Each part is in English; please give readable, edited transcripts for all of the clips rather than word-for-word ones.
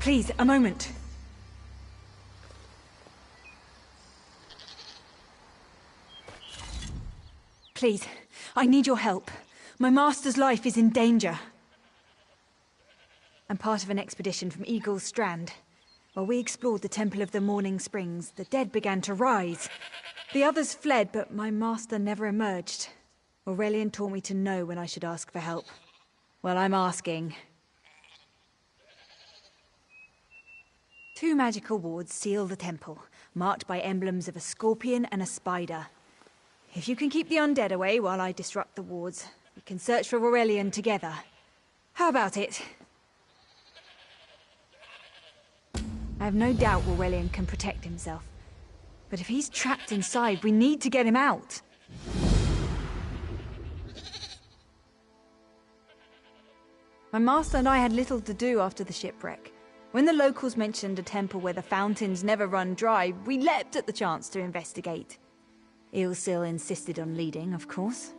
Please, a moment. Please, I need your help. My master's life is in danger. I'm part of an expedition from Eagle's Strand. While we explored the Temple of the Morning Springs, the dead began to rise. The others fled, but my master never emerged. Aurelian taught me to know when I should ask for help. Well, I'm asking. 2 magical wards seal the temple, marked by emblems of a scorpion and a spider. If you can keep the undead away while I disrupt the wards, we can search for Aurelian together. How about it? I have no doubt Aurelian can protect himself. But if he's trapped inside, we need to get him out. My master and I had little to do after the shipwreck. When the locals mentioned a temple where the fountains never run dry, we leapt at the chance to investigate. Ilsil insisted on leading, of course.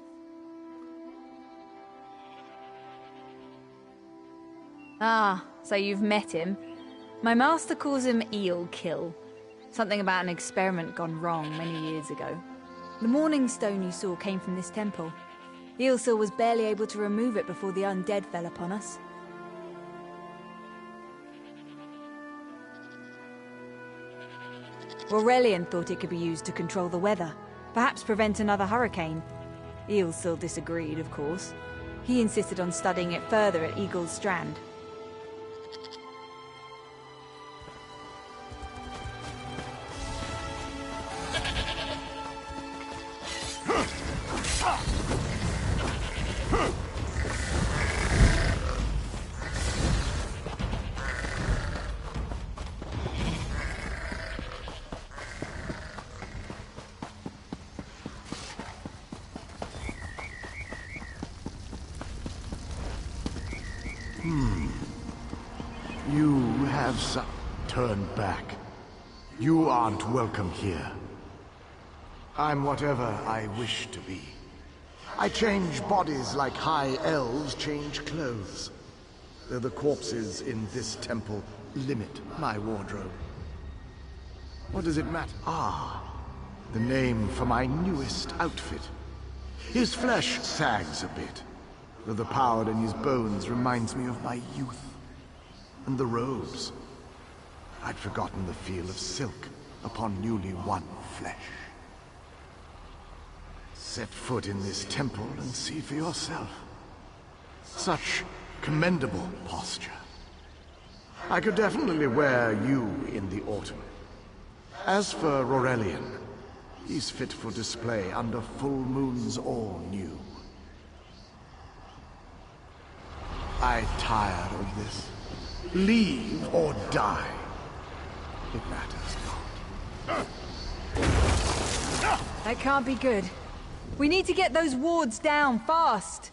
Ah, so you've met him. My master calls him Eelkill. Something about an experiment gone wrong many years ago. The morning stone you saw came from this temple. Ilsil was barely able to remove it before the undead fell upon us. Aurelian thought it could be used to control the weather. Perhaps prevent another hurricane. Ilsil disagreed, of course. He insisted on studying it further at Eagle's Strand. You have turned back. You aren't welcome here. I'm whatever I wish to be. I change bodies like high elves change clothes. Though the corpses in this temple limit my wardrobe. What does it matter? Ah, the name for my newest outfit. His flesh sags a bit, though the power in his bones reminds me of my youth. And the robes. I'd forgotten the feel of silk upon newly won flesh. Set foot in this temple and see for yourself. Such commendable posture. I could definitely wear you in the autumn. As for Aurelian, he's fit for display under full moons or new. I tire of this. Leave or die. It matters not. That can't be good. We need to get those wards down fast.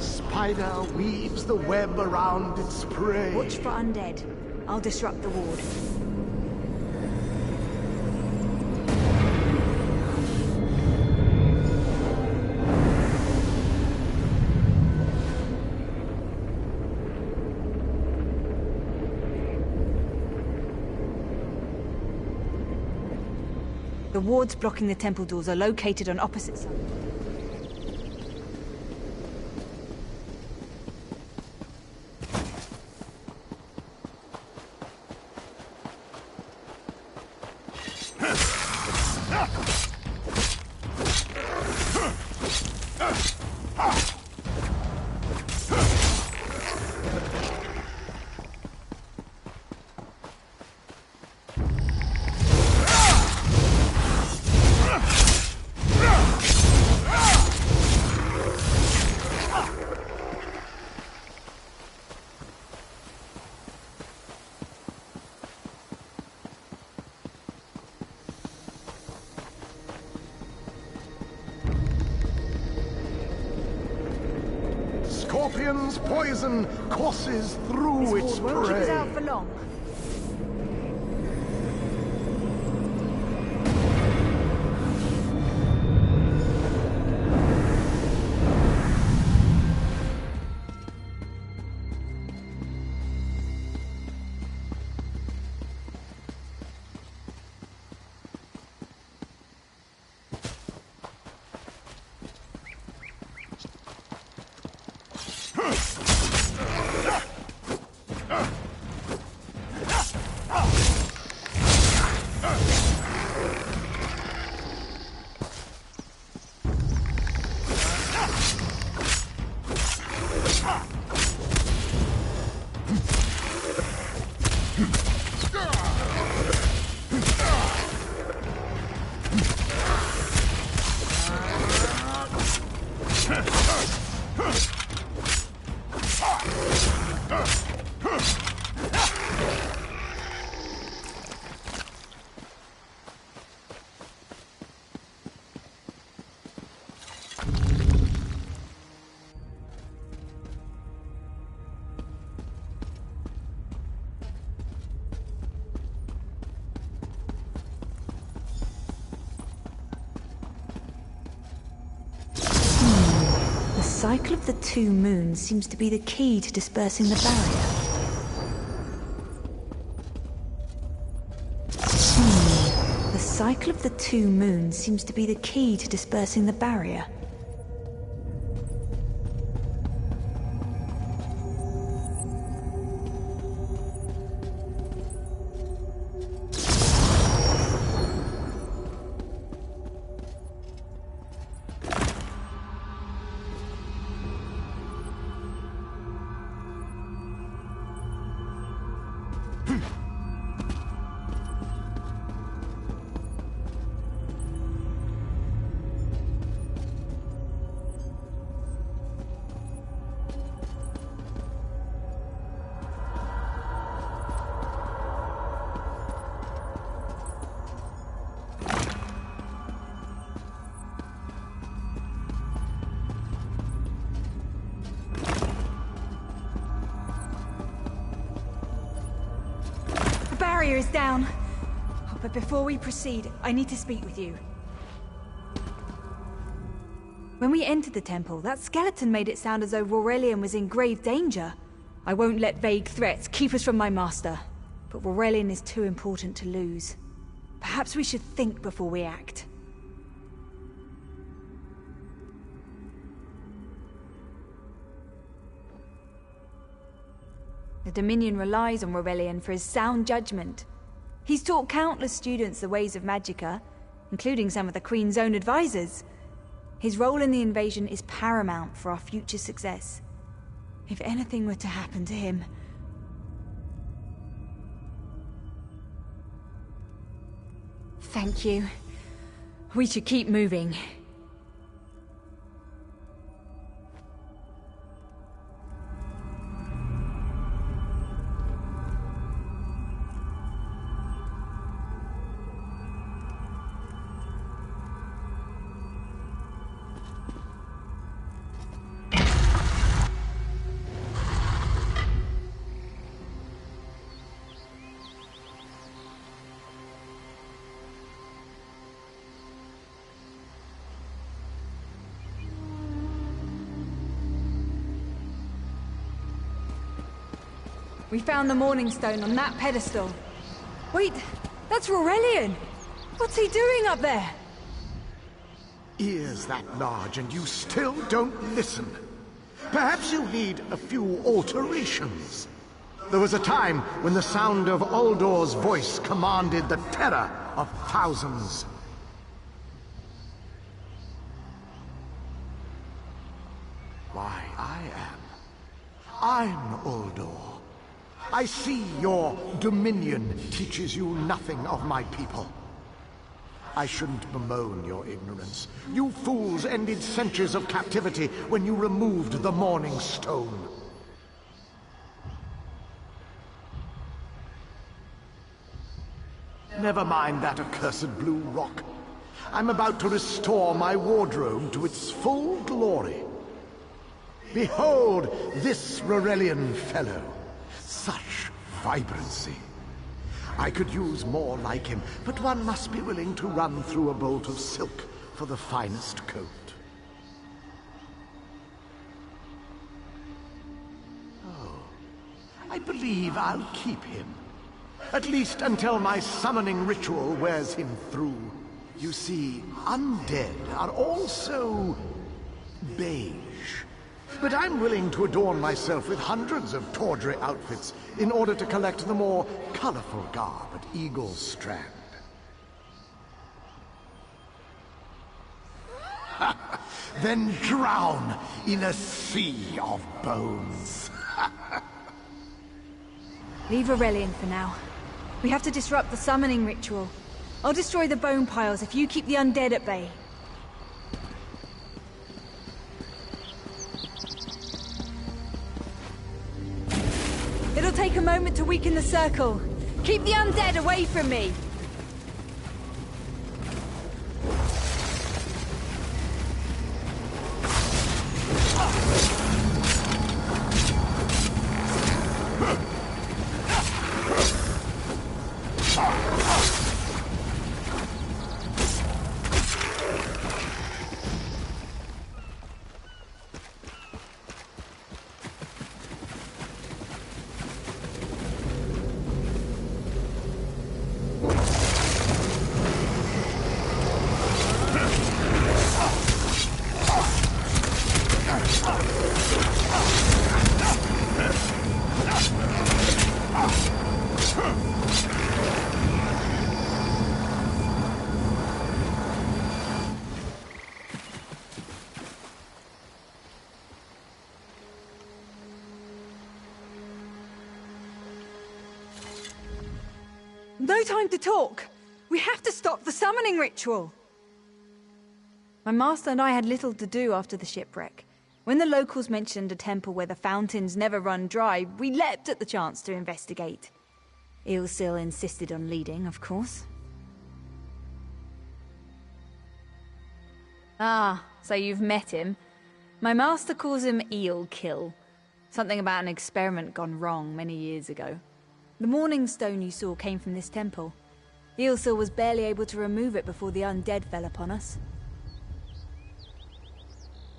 Spider weaves the web around its prey. Watch for undead. I'll disrupt the ward. The wards blocking the temple doors are located on opposite sides. Scorpion's poison courses through its This ward won't keep us prey. out for long. The cycle of the two moons seems to be the key to dispersing the barrier. The cycle of the two moons seems to be the key to dispersing the barrier. The barrier is down. Oh, but before we proceed, I need to speak with you. When we entered the temple, that skeleton made it sound as though Aurelian was in grave danger. I won't let vague threats keep us from my master. But Aurelian is too important to lose. Perhaps we should think before we act. The Dominion relies on Aurelian for his sound judgment. He's taught countless students the ways of Magicka, including some of the Queen's own advisors. His role in the invasion is paramount for our future success. If anything were to happen to him... Thank you. We should keep moving. We found the Morning Stone on that pedestal. Wait, that's Aurelian! What's he doing up there? Ears that large and you still don't listen. Perhaps you need a few alterations. There was a time when the sound of Uldor's voice commanded the terror of thousands. Why, I'm Uldor. I see your dominion teaches you nothing of my people. I shouldn't bemoan your ignorance. You fools ended centuries of captivity when you removed the Morning Stone. Never mind that accursed blue rock. I'm about to restore my wardrobe to its full glory. Behold this Rorelian fellow. Such vibrancy. I could use more like him, but one must be willing to run through a bolt of silk for the finest coat. Oh, I believe I'll keep him. At least until my summoning ritual wears him through. You see, undead are also beige. But I'm willing to adorn myself with hundreds of tawdry outfits in order to collect the more colorful garb at Eagle's Strand. Then drown in a sea of bones. Leave Aurelian for now. We have to disrupt the summoning ritual. I'll destroy the bone piles if you keep the undead at bay. It'll take a moment to weaken the circle. Keep the undead away from me! No time to talk! We have to stop the summoning ritual! My master and I had little to do after the shipwreck. When the locals mentioned a temple where the fountains never run dry, we leapt at the chance to investigate. Eilsil insisted on leading, of course. Ah, so you've met him. My master calls him Eel-Kill. Something about an experiment gone wrong many years ago. The Morning Stone you saw came from this temple. Eilsil was barely able to remove it before the undead fell upon us.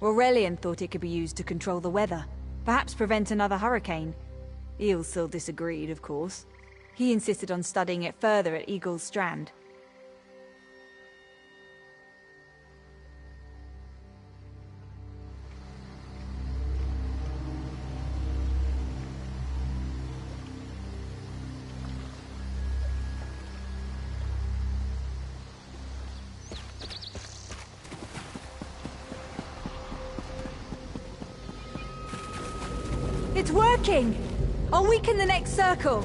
Aurelian thought it could be used to control the weather, perhaps prevent another hurricane. Eilsil disagreed, of course. He insisted on studying it further at Eagle's Strand. It's working! I'll weaken the next circle!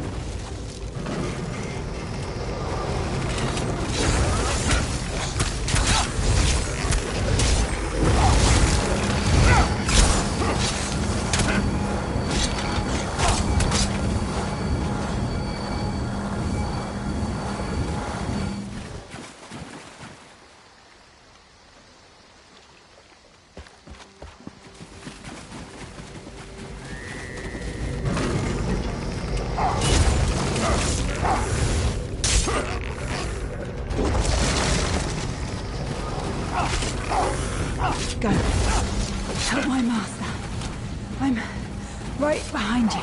Go. Help my master. I'm right behind you.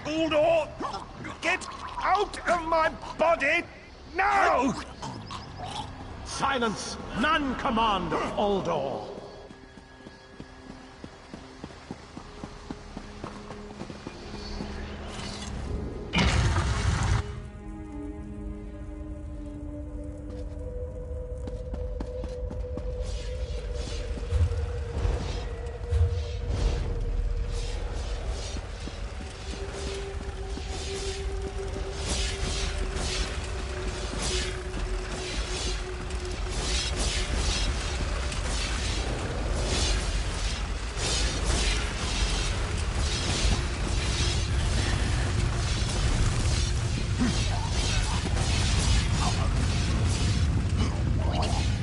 Uldor! Get out of my body now! Silence! None command of Uldor!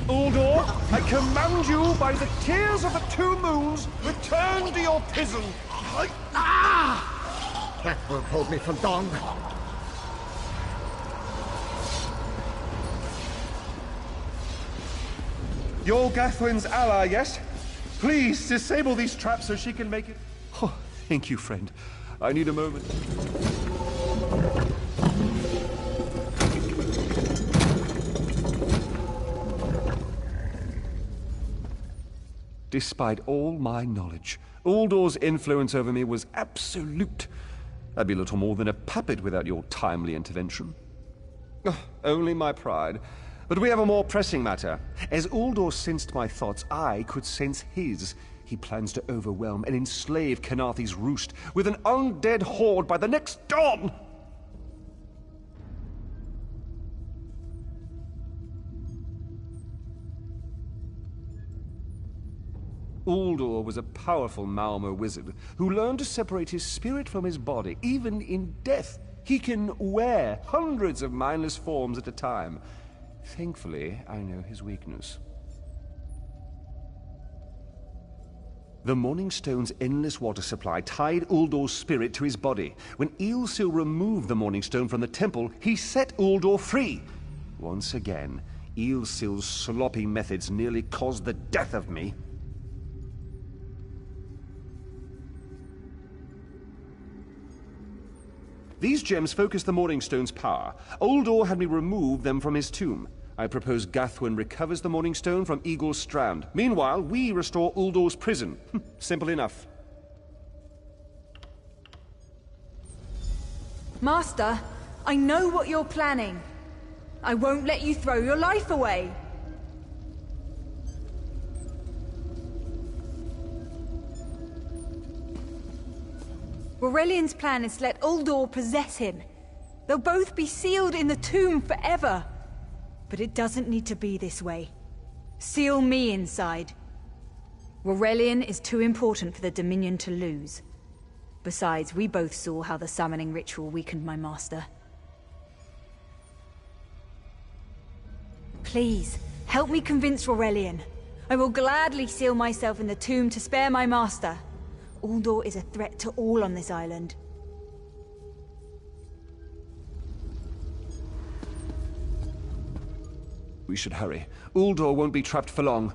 Uldor, I command you by the tears of the two moons, return to your prison. That will hold me for long. You're Gathwin's ally, yes? Please, disable these traps so she can make it... Oh, thank you, friend. I need a moment. Despite all my knowledge, Uldor's influence over me was absolute. I'd be little more than a puppet without your timely intervention. Oh, only my pride. But we have a more pressing matter. As Uldor sensed my thoughts, I could sense his. He plans to overwhelm and enslave Kenathi's roost with an undead horde by the next dawn! Uldor was a powerful Malmo wizard who learned to separate his spirit from his body, even in death. He can wear hundreds of mindless forms at a time. Thankfully, I know his weakness. The Morning Stone's endless water supply tied Uldor's spirit to his body. When Eilsil removed the Morning Stone from the temple, he set Uldor free. Once again, Eilsil's sloppy methods nearly caused the death of me. These gems focus the Morning Stone's power. Uldor had me remove them from his tomb. I propose Gathwin recovers the Morning Stone from Eagle's Strand. Meanwhile, we restore Uldor's prison. Simple enough. Master, I know what you're planning. I won't let you throw your life away. Aurelian's plan is to let Uldor possess him. They'll both be sealed in the tomb forever. But it doesn't need to be this way. Seal me inside. Aurelian is too important for the Dominion to lose. Besides, we both saw how the summoning ritual weakened my master. Please, help me convince Aurelian. I will gladly seal myself in the tomb to spare my master. Uldor is a threat to all on this island. We should hurry. Uldor won't be trapped for long.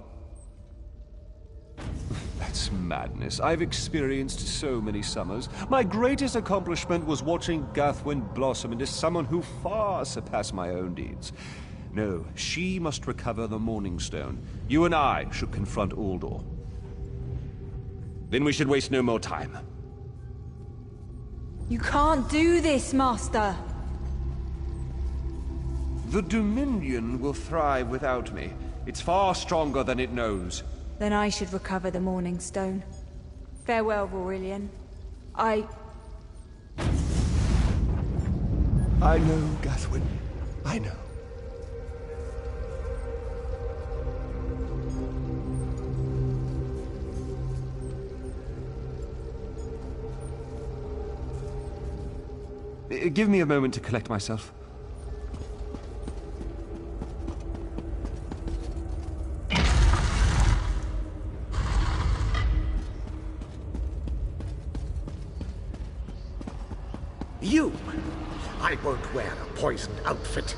That's madness. I've experienced so many summers. My greatest accomplishment was watching Gathwin blossom into someone who far surpassed my own deeds. No, she must recover the Morning Stone. You and I should confront Uldor. Then we should waste no more time. You can't do this, Master! The Dominion will thrive without me. It's far stronger than it knows. Then I should recover the Morning Stone. Farewell, Aurelian. I know, Gathwin. I know. Give me a moment to collect myself. You! I won't wear a poisoned outfit.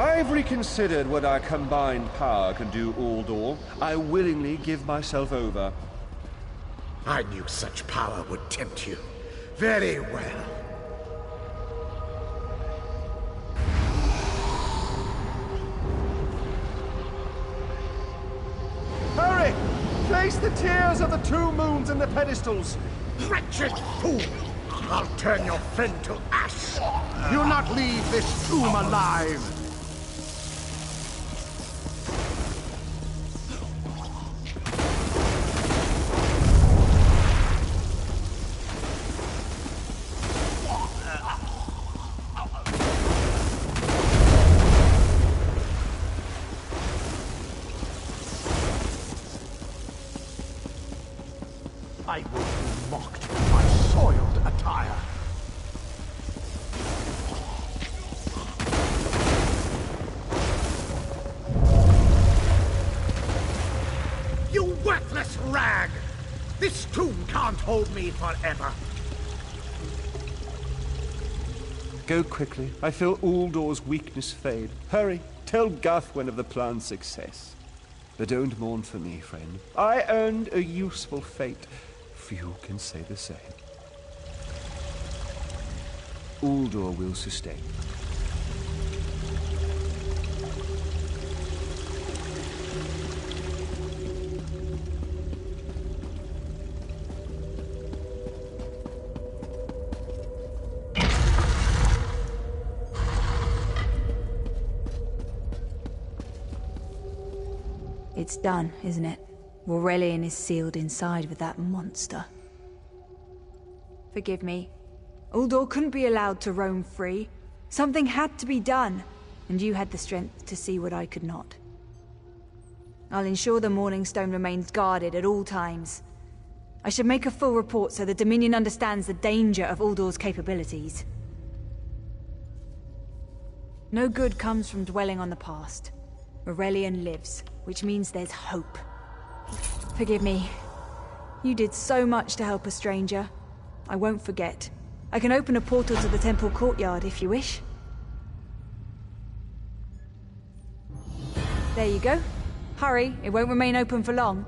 I've reconsidered what our combined power can do, Aldor. I willingly give myself over. I knew such power would tempt you. Very well. Hurry! Place the tears of the two moons in the pedestals. Wretched fool! I'll turn your friend to ash. You'll not leave this tomb alive. I will be mocked for my soiled attire. You worthless rag! This tomb can't hold me forever. Go quickly. I feel Uldor's weakness fade. Hurry, tell Guthwen of the plan's success. But don't mourn for me, friend. I earned a useful fate. Few can say the same. Uldor will sustain. It's done, isn't it? Aurelian is sealed inside with that monster. Forgive me. Uldor couldn't be allowed to roam free. Something had to be done, and you had the strength to see what I could not. I'll ensure the Morning Stone remains guarded at all times. I should make a full report so the Dominion understands the danger of Uldor's capabilities. No good comes from dwelling on the past. Aurelian lives, which means there's hope. Forgive me. You did so much to help a stranger. I won't forget. I can open a portal to the temple courtyard if you wish. There you go. Hurry, it won't remain open for long.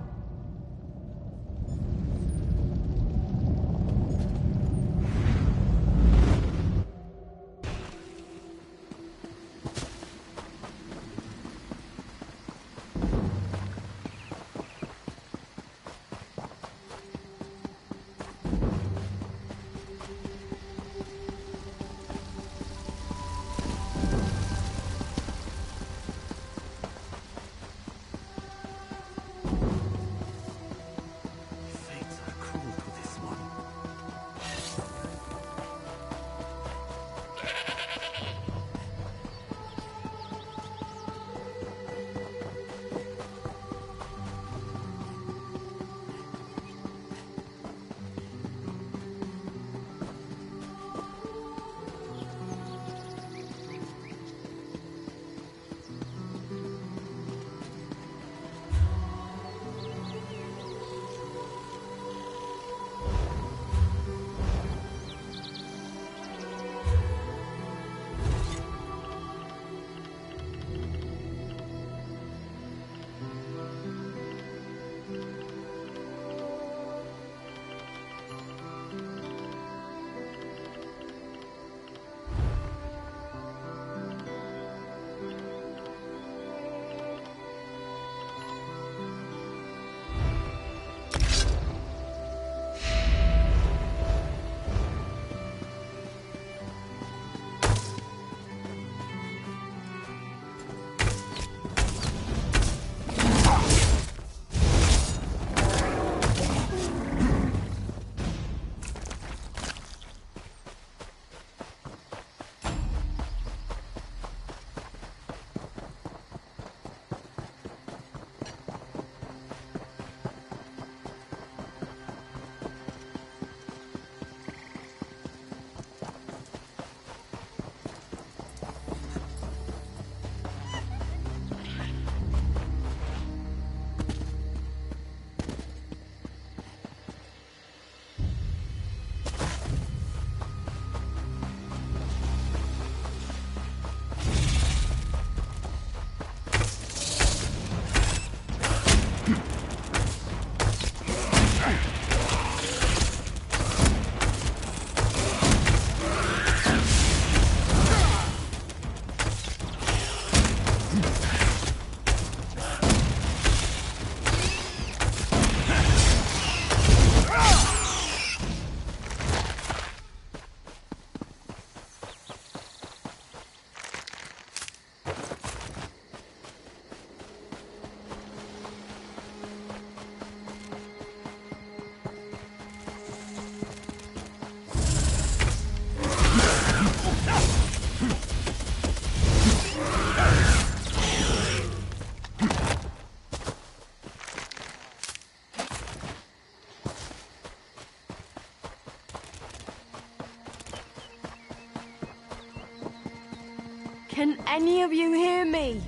Can any of you hear me?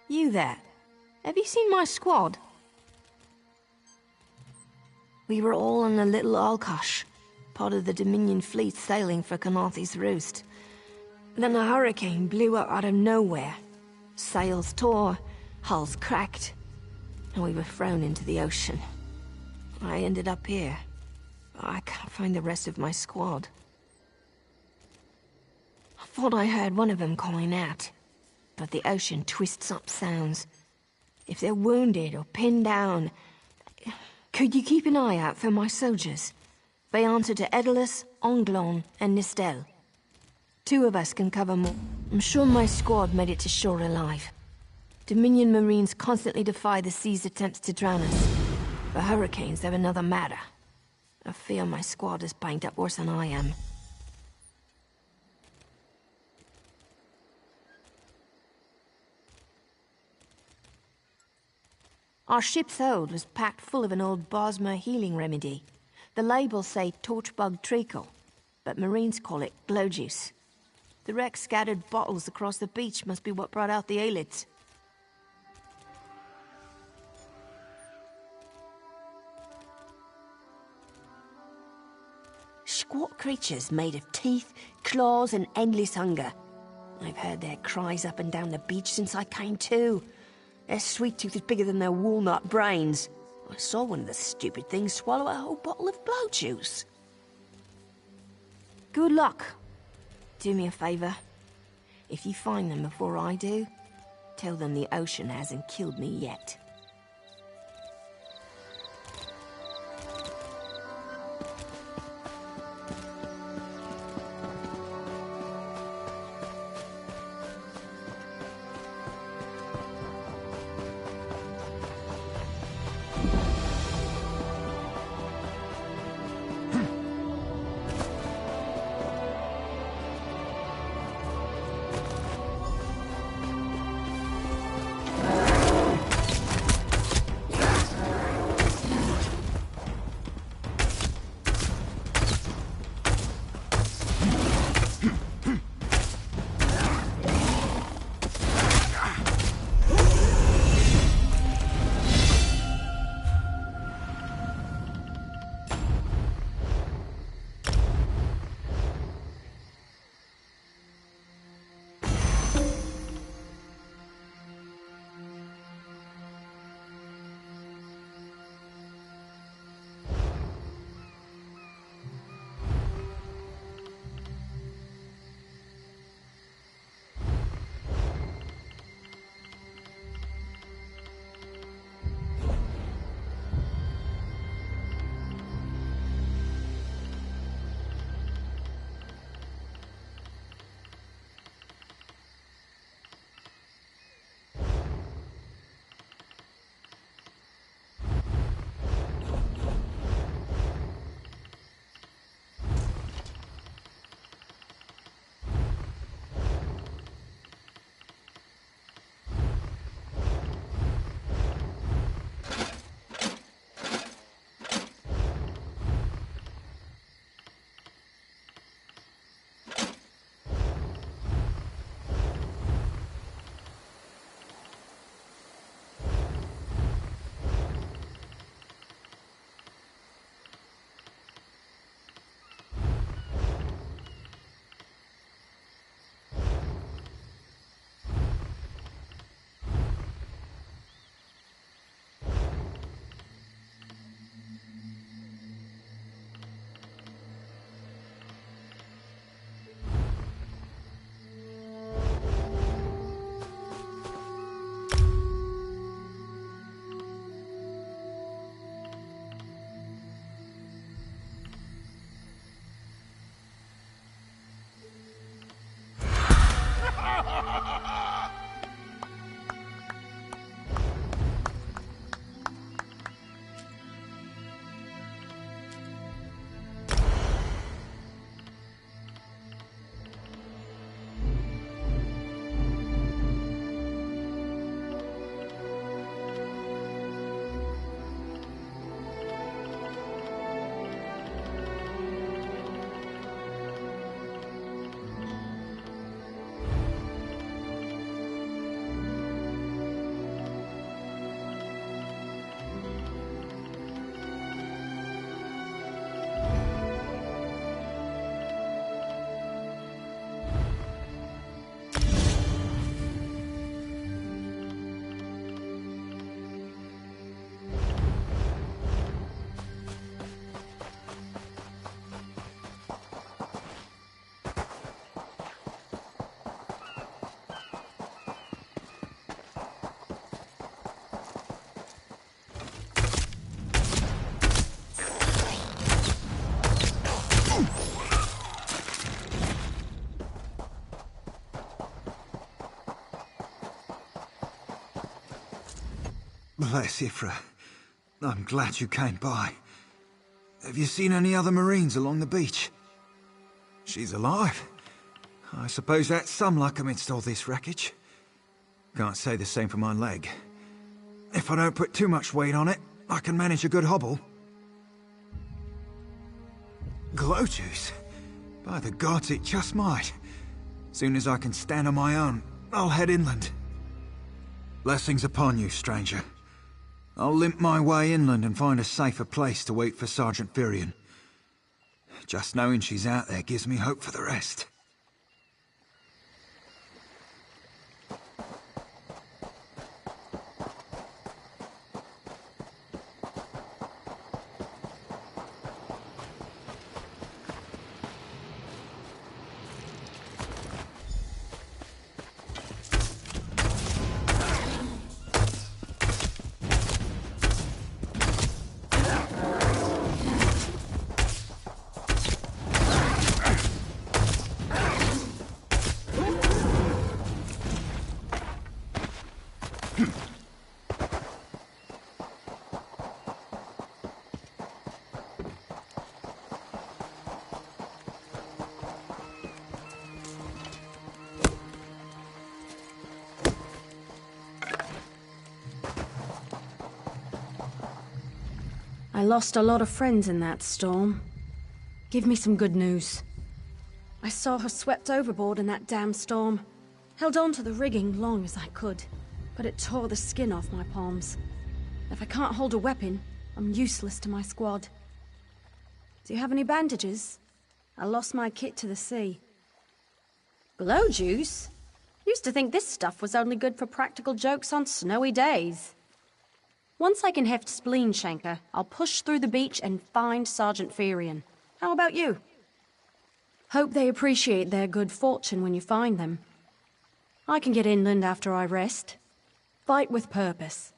You there. Have you seen my squad? We were all on a little Alkosh, part of the Dominion fleet sailing for Canathi's Roost. Then a hurricane blew up out of nowhere. Sails tore, hulls cracked, and we were thrown into the ocean. I ended up here. I can't find the rest of my squad. I thought I heard one of them calling out, but the ocean twists up sounds. If they're wounded or pinned down, could you keep an eye out for my soldiers? They answer to Edalus, Onglon, and Nistel. 2 of us can cover more. I'm sure my squad made it to shore alive. Dominion Marines constantly defy the sea's attempts to drown us. The hurricanes, they're another matter. I fear my squad is banged up worse than I am. Our ship's hold was packed full of an old Bosmer healing remedy. The labels say torchbug treacle, but Marines call it glow juice. The wreck scattered bottles across the beach must be what brought out the aelids. Squat creatures made of teeth, claws, and endless hunger. I've heard their cries up and down the beach since I came to. Their sweet tooth is bigger than their walnut brains. I saw one of the stupid things swallow a whole bottle of blow juice. Good luck. Do me a favor. If you find them before I do, tell them the ocean hasn't killed me yet. bless Ifra. I'm glad you came by. Have you seen any other Marines along the beach? She's alive. I suppose that's some luck amidst all this wreckage. Can't say the same for my leg. If I don't put too much weight on it, I can manage a good hobble. Glow juice? By the gods, it just might. Soon as I can stand on my own, I'll head inland. Blessings upon you, stranger. I'll limp my way inland and find a safer place to wait for Sergeant Firion. Just knowing she's out there gives me hope for the rest. I lost a lot of friends in that storm. Give me some good news. I saw her swept overboard in that damn storm. Held on to the rigging long as I could, but it tore the skin off my palms. If I can't hold a weapon, I'm useless to my squad. Do you have any bandages? I lost my kit to the sea. Glow juice? Used to think this stuff was only good for practical jokes on snowy days. Once I can heft Spleen Shanker, I'll push through the beach and find Sergeant Firion. How about you? Hope they appreciate their good fortune when you find them. I can get inland after I rest. Fight with purpose.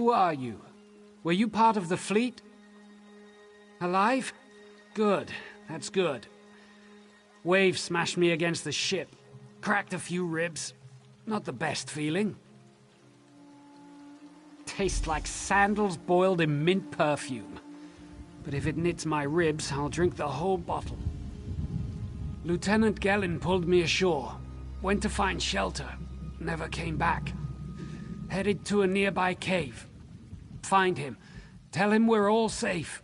Who are you? Were you part of the fleet? Alive? Good. That's good. Wave smashed me against the ship. Cracked a few ribs. Not the best feeling. Tastes like sandals boiled in mint perfume. But if it knits my ribs, I'll drink the whole bottle. Lieutenant Gellin pulled me ashore. Went to find shelter. Never came back. Headed to a nearby cave. Find him. Tell him we're all safe.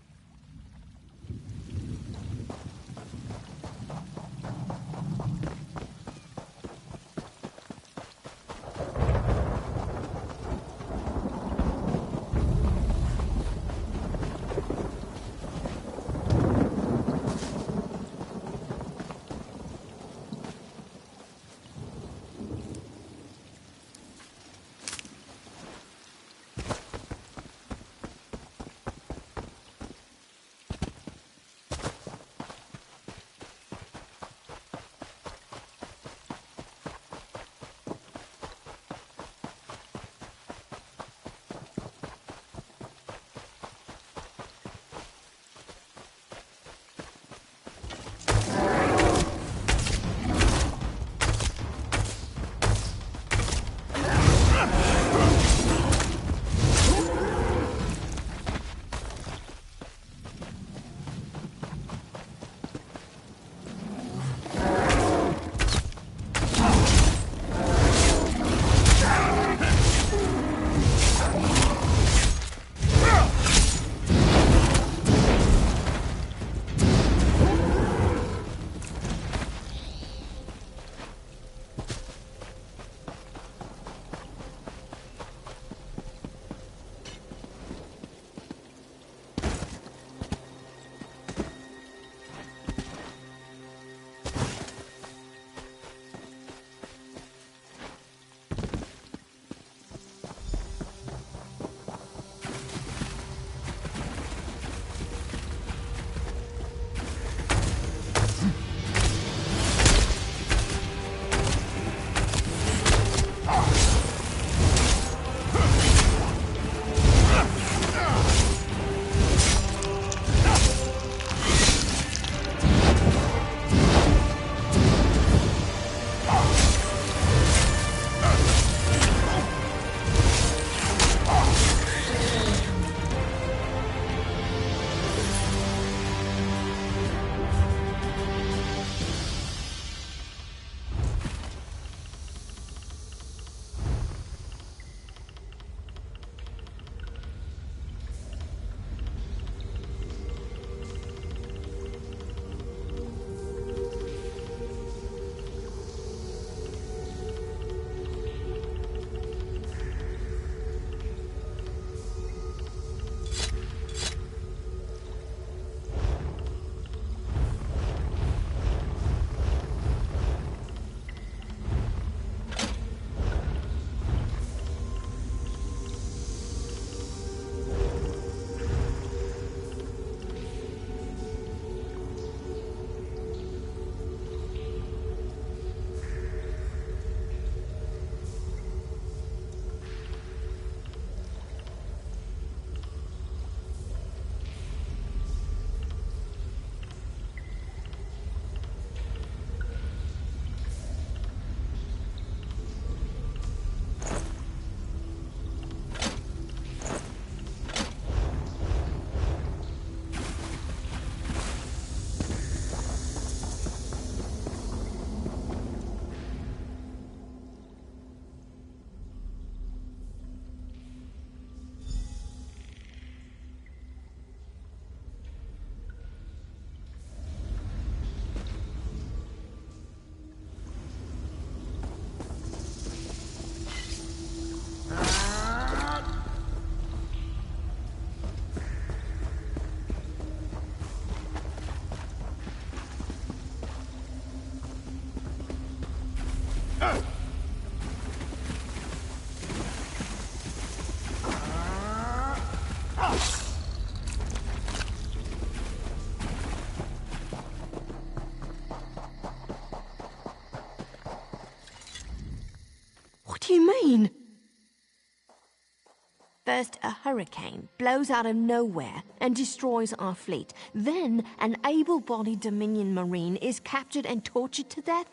First, a hurricane blows out of nowhere and destroys our fleet. Then, an able-bodied Dominion Marine is captured and tortured to death.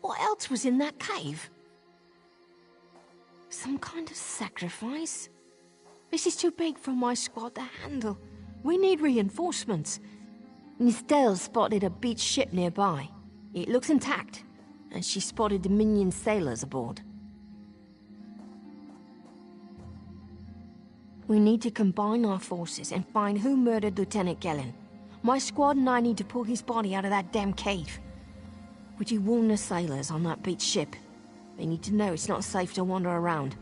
What else was in that cave? Some kind of sacrifice? This is too big for my squad to handle. We need reinforcements. Nistel spotted a beached ship nearby. It looks intact, and she spotted Dominion sailors aboard. We need to combine our forces and find who murdered Lieutenant Gellin. My squad and I need to pull his body out of that damn cave. Would you warn the sailors on that beached ship? They need to know it's not safe to wander around.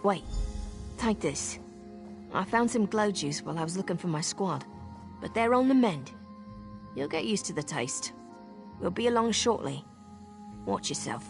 Wait, take this. I found some glow juice while I was looking for my squad, but they're on the mend. You'll get used to the taste. We'll be along shortly. Watch yourself.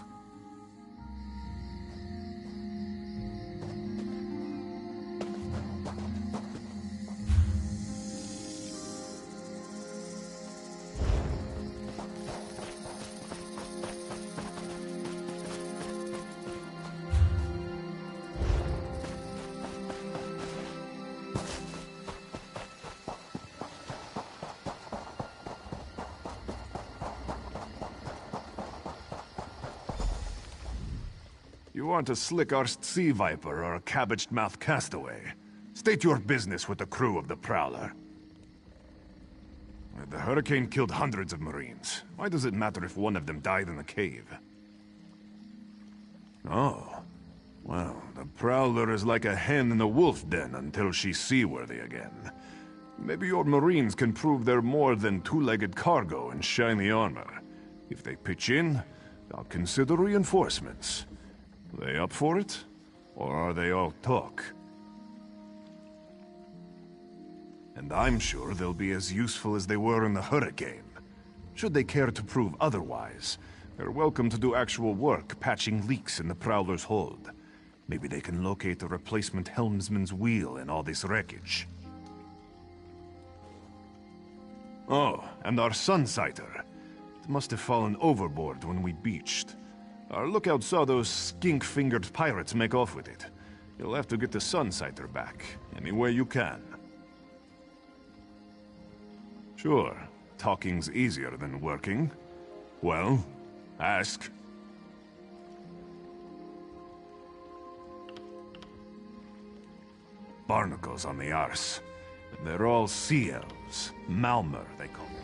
You want a slick-arsed sea viper or a cabbage-mouthed castaway? State your business with the crew of the Prowler. The hurricane killed hundreds of Marines. Why does it matter if one of them died in the cave? Oh. Well, the Prowler is like a hen in a wolf den until she's seaworthy again. Maybe your Marines can prove they're more than two-legged cargo in shiny armor. If they pitch in, I'll consider reinforcements. They up for it? Or are they all talk? And I'm sure they'll be as useful as they were in the hurricane. Should they care to prove otherwise, they're welcome to do actual work patching leaks in the Prowler's hold. Maybe they can locate a replacement helmsman's wheel in all this wreckage. Oh, and our Sunsighter. It must have fallen overboard when we beached. Our lookout saw those skink-fingered pirates make off with it. You'll have to get the Sunsighter back, any way you can. Sure, talking's easier than working. Well, ask. Barnacles on the arse. They're all sea elves. Malmer, they call them.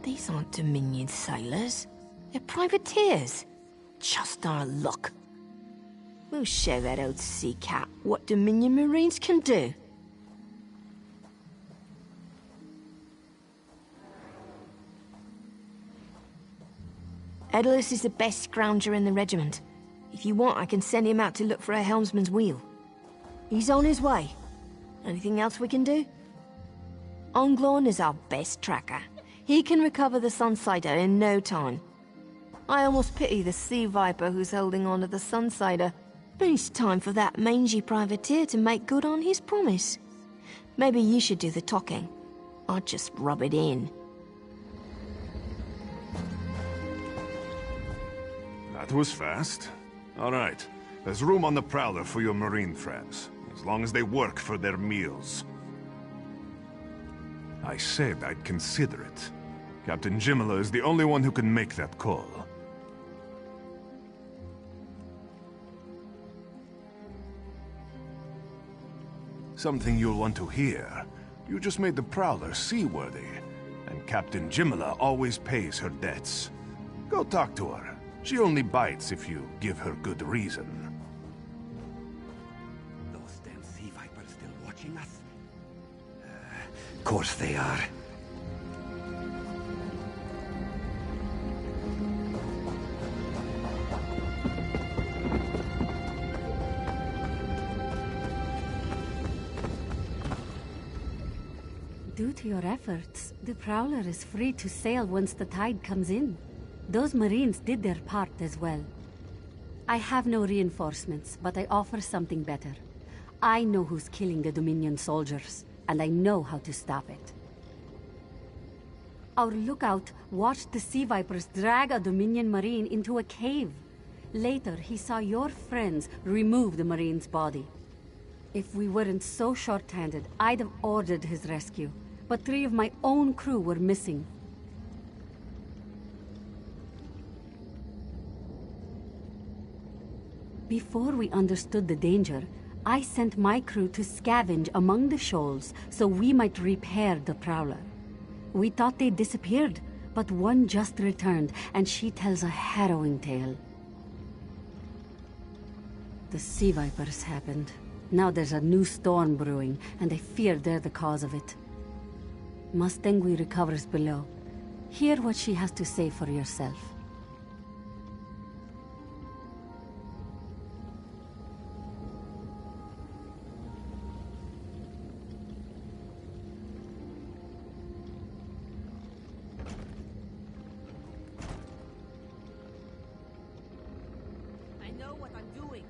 These aren't Dominion sailors. They're privateers. Just our luck. We'll show that old sea cat what Dominion Marines can do. Edalus is the best scrounger in the regiment. If you want, I can send him out to look for a helmsman's wheel. He's on his way. Anything else we can do? Onglorn is our best tracker. He can recover the Sunsighter in no time. I almost pity the sea viper who's holding on to the Sunsighter. But it's time for that mangy privateer to make good on his promise. Maybe you should do the talking. I'll just rub it in. That was fast. All right. There's room on the Prowler for your Marine friends, as long as they work for their meals. I said I'd consider it. Captain Jimala is the only one who can make that call. Something you'll want to hear. You just made the Prowler seaworthy, and Captain Jimala always pays her debts. Go talk to her. She only bites if you give her good reason. Those damn sea vipers still watching us? Course they are. Due to your efforts, the Prowler is free to sail once the tide comes in. Those Marines did their part as well. I have no reinforcements, but I offer something better. I know who's killing the Dominion soldiers, and I know how to stop it. Our lookout watched the Sea Vipers drag a Dominion Marine into a cave. Later, he saw your friends remove the Marine's body. If we weren't so short-handed, I'd have ordered his rescue. But 3 of my own crew were missing. Before we understood the danger, I sent my crew to scavenge among the shoals so we might repair the Prowler. We thought they disappeared, but one just returned, and she tells a harrowing tale. The Sea Vipers happened. Now there's a new storm brewing, and I fear they're the cause of it. Mustangui recovers below. Hear what she has to say for yourself. I know what I'm doing.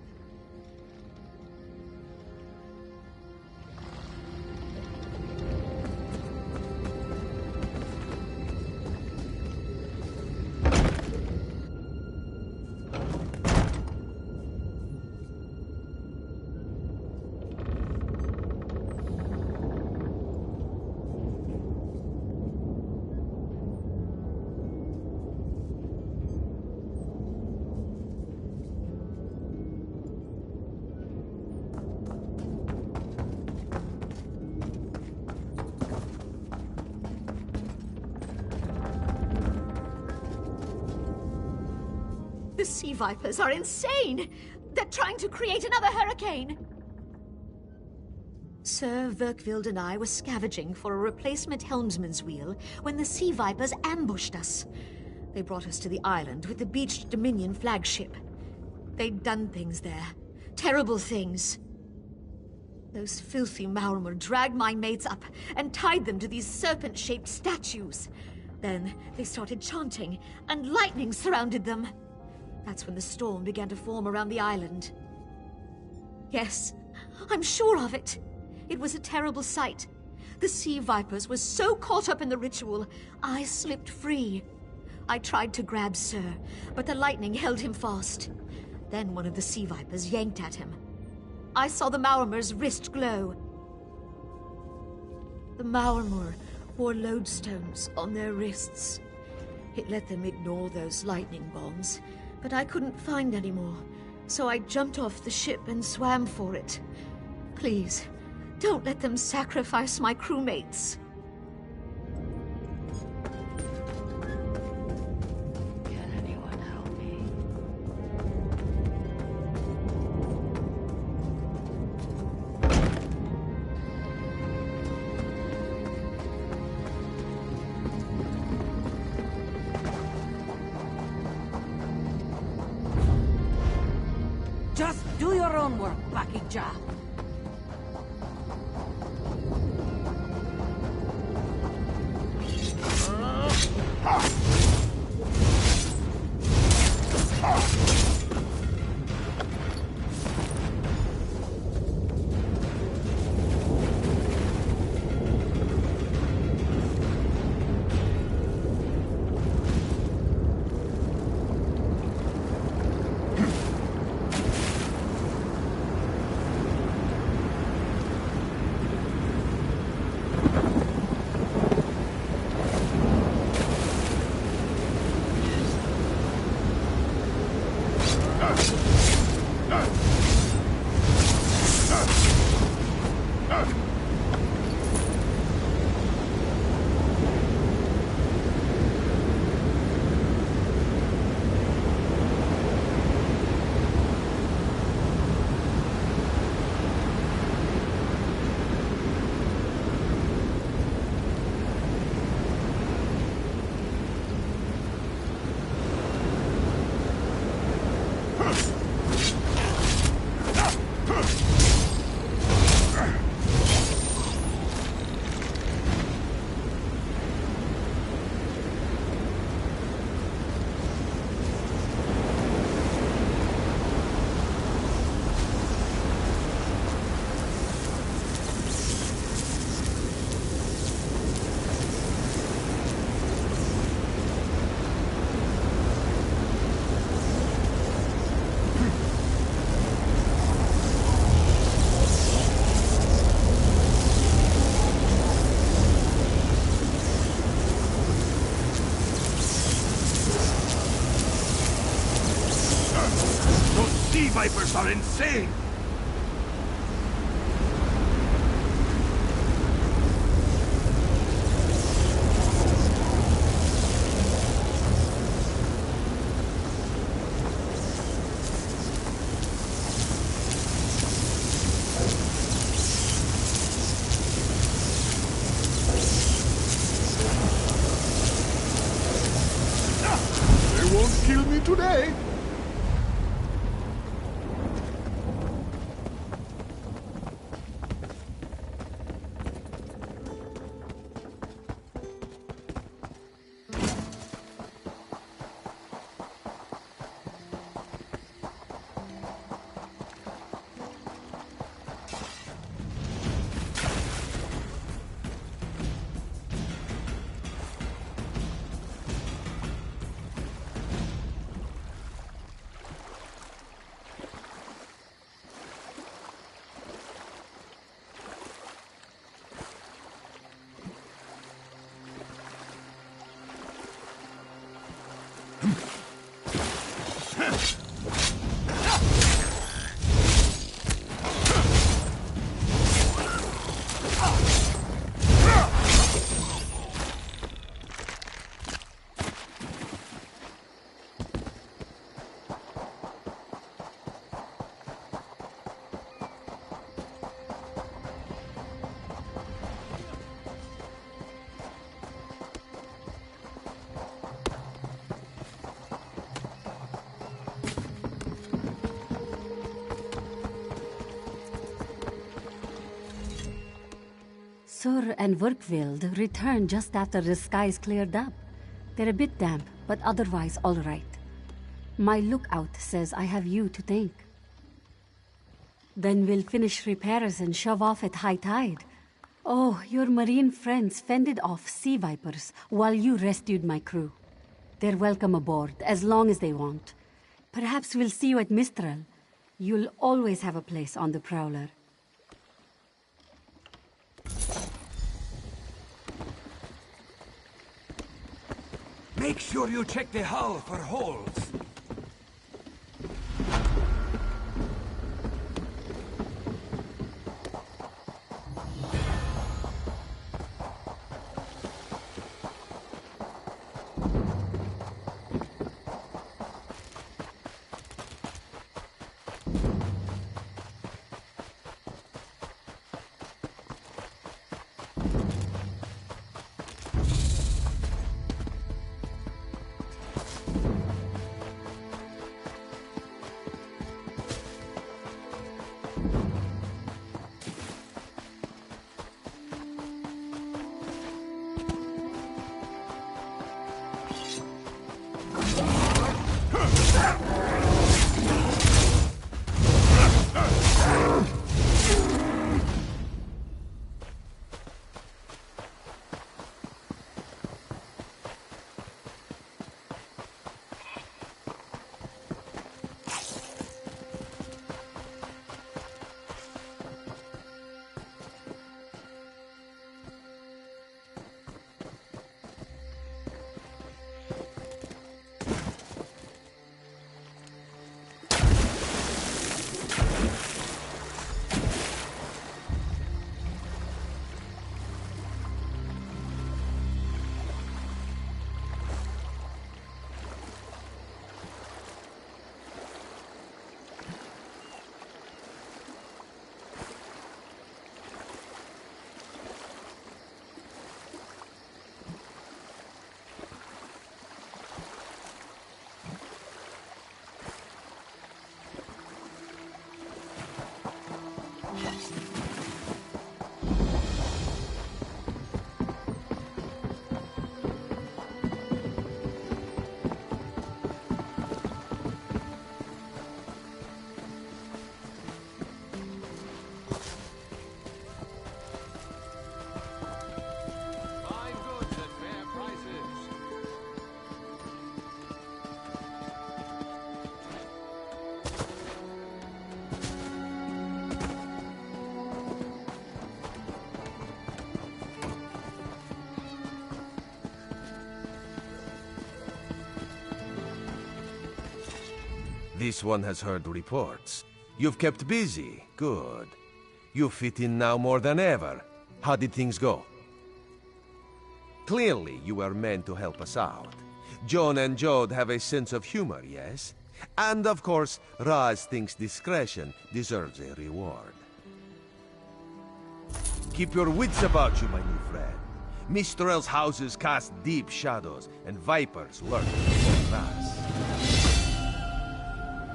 The Sea Vipers are insane! They're trying to create another hurricane! Sir Verkvild and I were scavenging for a replacement helmsman's wheel when the Sea Vipers ambushed us. They brought us to the island with the beached Dominion flagship. They'd done things there. Terrible things. Those filthy Maormer dragged my mates up and tied them to these serpent-shaped statues. Then they started chanting, and lightning surrounded them. That's when the storm began to form around the island. Yes, I'm sure of it. It was a terrible sight. The Sea Vipers were so caught up in the ritual, I slipped free. I tried to grab Sir, but the lightning held him fast. Then one of the Sea Vipers yanked at him. I saw the Maormer's wrist glow. The Maormer wore lodestones on their wrists. It let them ignore those lightning bombs, but I couldn't find any more, so I jumped off the ship and swam for it. Please, don't let them sacrifice my crewmates. Can anyone help me? Just do your own work, Bakija. vipers are insane! They won't kill me today. Sur and Werkwild returned just after the skies cleared up. They're a bit damp, but otherwise all right. My lookout says I have you to thank. Then we'll finish repairs and shove off at high tide. Oh, your marine friends fended off sea vipers while you rescued my crew. They're welcome aboard, as long as they want. Perhaps we'll see you at Mistral. You'll always have a place on the Prowler. Make sure you check the hull for holes. This one has heard reports. You've kept busy. Good. You fit in now more than ever. How did things go? Clearly, you were meant to help us out. Joan and Jode have a sense of humor, yes? And of course, Raz thinks discretion deserves a reward. Keep your wits about you, my new friend. Mistral's houses cast deep shadows, and vipers lurk before Raz.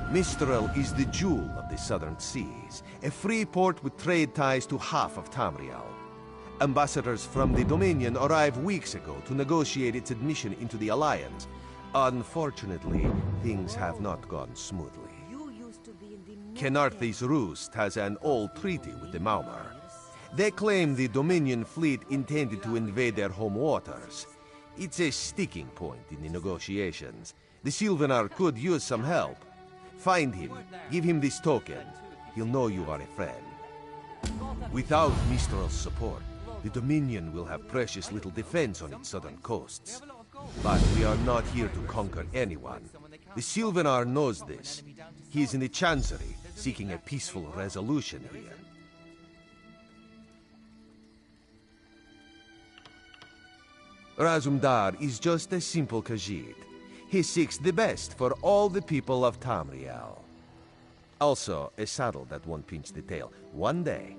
Mistral is the jewel of the southern seas, a free port with trade ties to half of Tamriel. Ambassadors from the Dominion arrived weeks ago to negotiate its admission into the Alliance. Unfortunately, things have not gone smoothly. Kenarthi's Roost has an old treaty with the Maumar. They claim the Dominion fleet intended to invade their home waters. It's a sticking point in the negotiations. The Sylvanar could use some help. Find him, give him this token. He'll know you are a friend. Without Mistral's support, the Dominion will have precious little defense on its southern coasts. But we are not here to conquer anyone. The Sylvanar knows this. He is in the Chancery, seeking a peaceful resolution here. Razumdar is just a simple Khajiit. He seeks the best for all the people of Tamriel. Also, a saddle that won't pinch the tail. One day.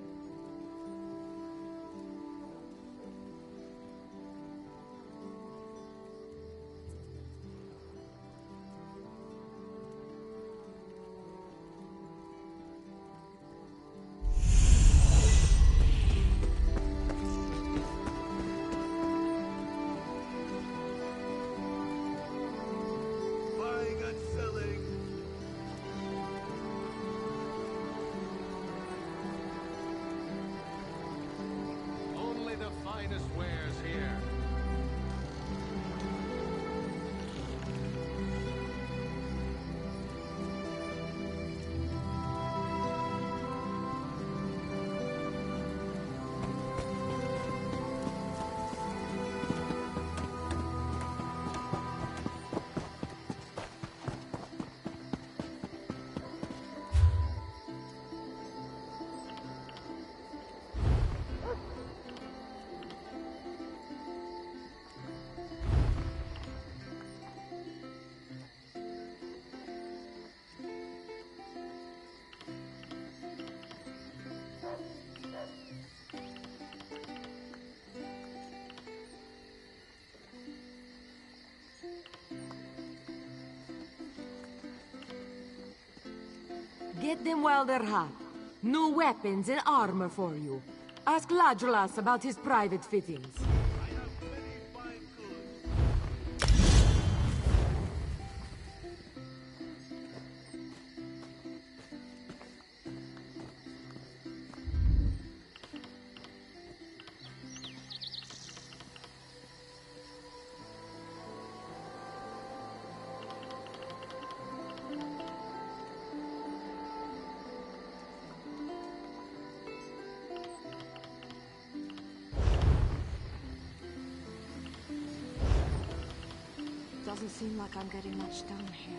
Get them while they're hot. New weapons and armor for you. Ask Ladrolas about his private fittings. Doesn't seem like I'm getting much done here.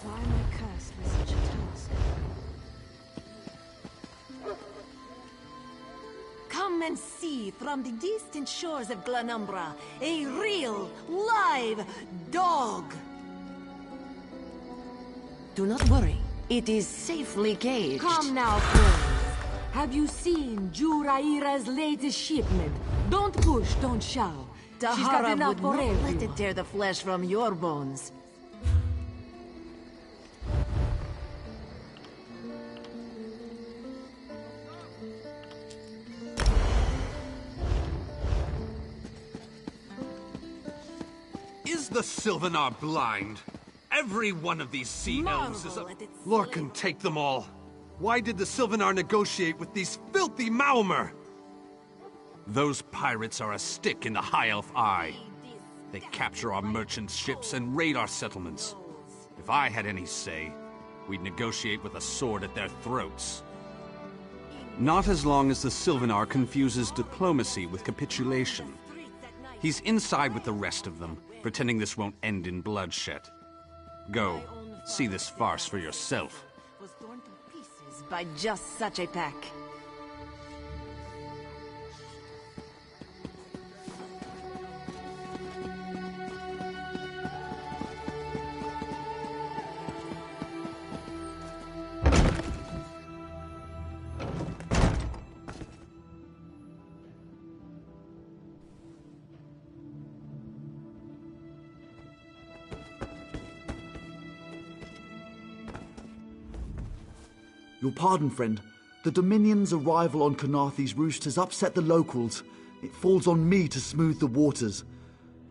Why am I cursed with such a task? Come and see from the distant shores of Glanumbra a real, live dog! Do not worry. It is safely caged. Come now, friends. Have you seen Juraira's latest shipment? Don't push, don't shove. She's got Tahara enough would for not let everyone. it tear the flesh from your bones. Is the Sylvanar blind? Every one of these sea elves is a... Lorcan, take them all. Why did the Sylvanar negotiate with these filthy Maomer? Those pirates are a stick in the High Elf eye. They capture our merchant ships and raid our settlements. If I had any say, we'd negotiate with a sword at their throats. Not as long as the Sylvanar confuses diplomacy with capitulation. He's inside with the rest of them, pretending this won't end in bloodshed. Go, see this farce for yourself. Was torn to pieces by just such a pack. Your pardon, friend. The Dominion's arrival on Kanathe's roost has upset the locals. It falls on me to smooth the waters.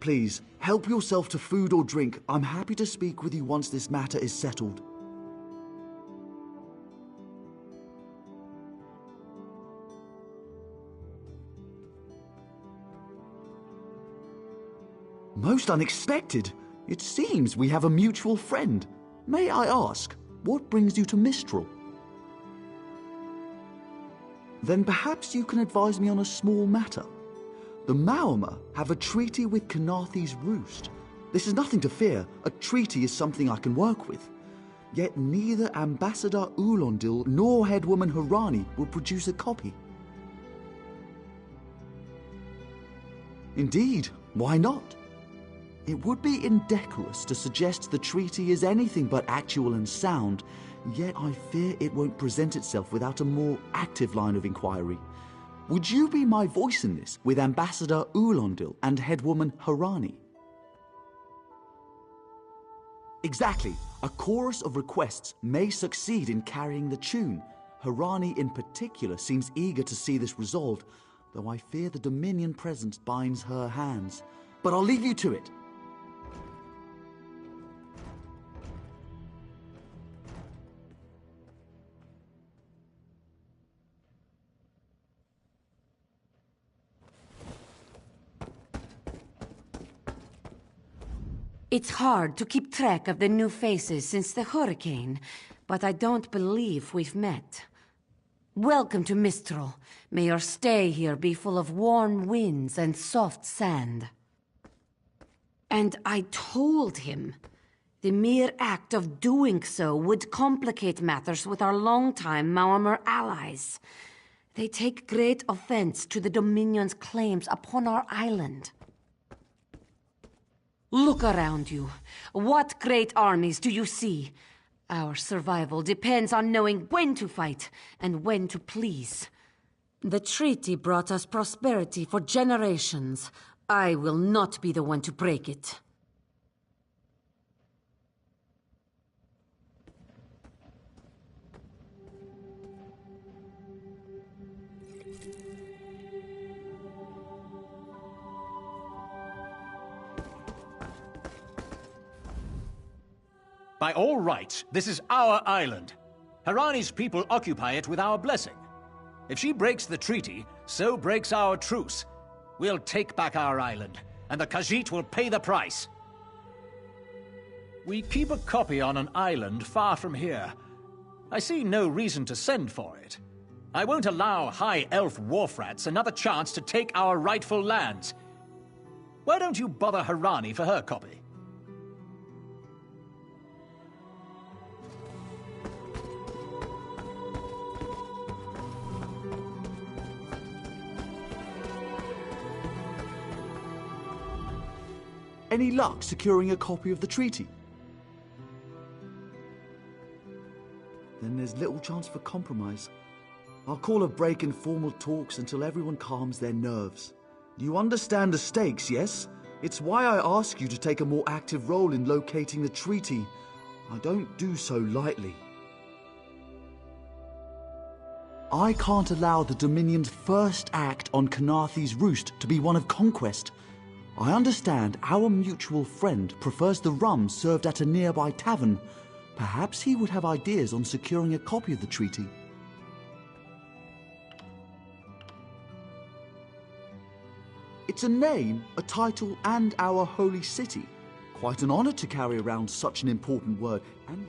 Please, help yourself to food or drink. I'm happy to speak with you once this matter is settled. Most unexpected. It seems we have a mutual friend. May I ask, what brings you to Mistral? Then perhaps you can advise me on a small matter. The Maomer have a treaty with Kanathe's roost. This is nothing to fear. A treaty is something I can work with. Yet neither Ambassador Ulondil nor Headwoman Harani will produce a copy. Indeed, why not? It would be indecorous to suggest the treaty is anything but actual and sound, yet I fear it won't present itself without a more active line of inquiry. Would you be my voice in this with Ambassador Ulondil and Headwoman Harani? Exactly. A chorus of requests may succeed in carrying the tune. Harani in particular seems eager to see this resolved, though I fear the Dominion presence binds her hands. But I'll leave you to it. It's hard to keep track of the new faces since the hurricane, but I don't believe we've met. Welcome to Mistral. May your stay here be full of warm winds and soft sand. And I told him the mere act of doing so would complicate matters with our longtime Maomer allies. They take great offense to the Dominion's claims upon our island. Look around you. What great armies do you see? Our survival depends on knowing when to fight and when to please. The treaty brought us prosperity for generations. I will not be the one to break it. By all rights, this is our island. Harani's people occupy it with our blessing. If she breaks the treaty, so breaks our truce. We'll take back our island, and the Khajiit will pay the price. We keep a copy on an island far from here. I see no reason to send for it. I won't allow High Elf wharf rats another chance to take our rightful lands. Why don't you bother Harani for her copy? Any luck securing a copy of the treaty? then there's little chance for compromise. I'll call a break in formal talks until everyone calms their nerves. You understand the stakes, yes? It's why I ask you to take a more active role in locating the treaty. I don't do so lightly. I can't allow the Dominion's first act on Kanathe's roost to be one of conquest. I understand our mutual friend prefers the rum served at a nearby tavern. Perhaps he would have ideas on securing a copy of the treaty. It's a name, a title, and our holy city. Quite an honor to carry around such an important word, and...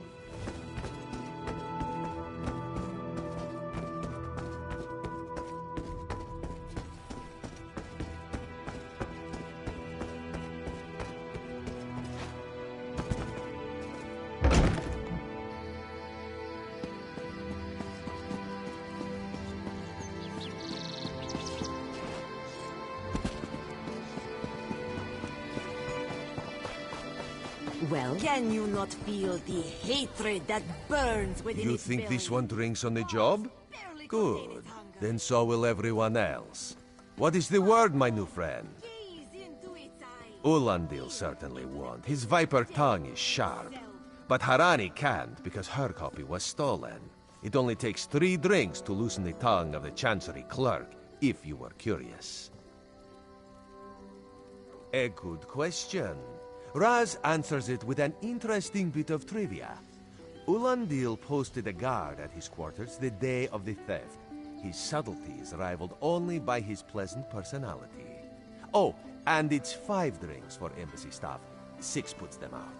Well, can you not feel the hatred that burns within You its think belly? this one drinks on the job? Good. Then so will everyone else. What is the word, my new friend? Ulandil certainly won't. His viper tongue is sharp. But Harani can't because her copy was stolen. It only takes 3 drinks to loosen the tongue of the Chancery clerk, if you were curious. A good question. Raz answers it with an interesting bit of trivia. Ulandil posted a guard at his quarters the day of the theft. His subtlety is rivaled only by his pleasant personality. Oh, and it's 5 drinks for embassy staff. 6 puts them out.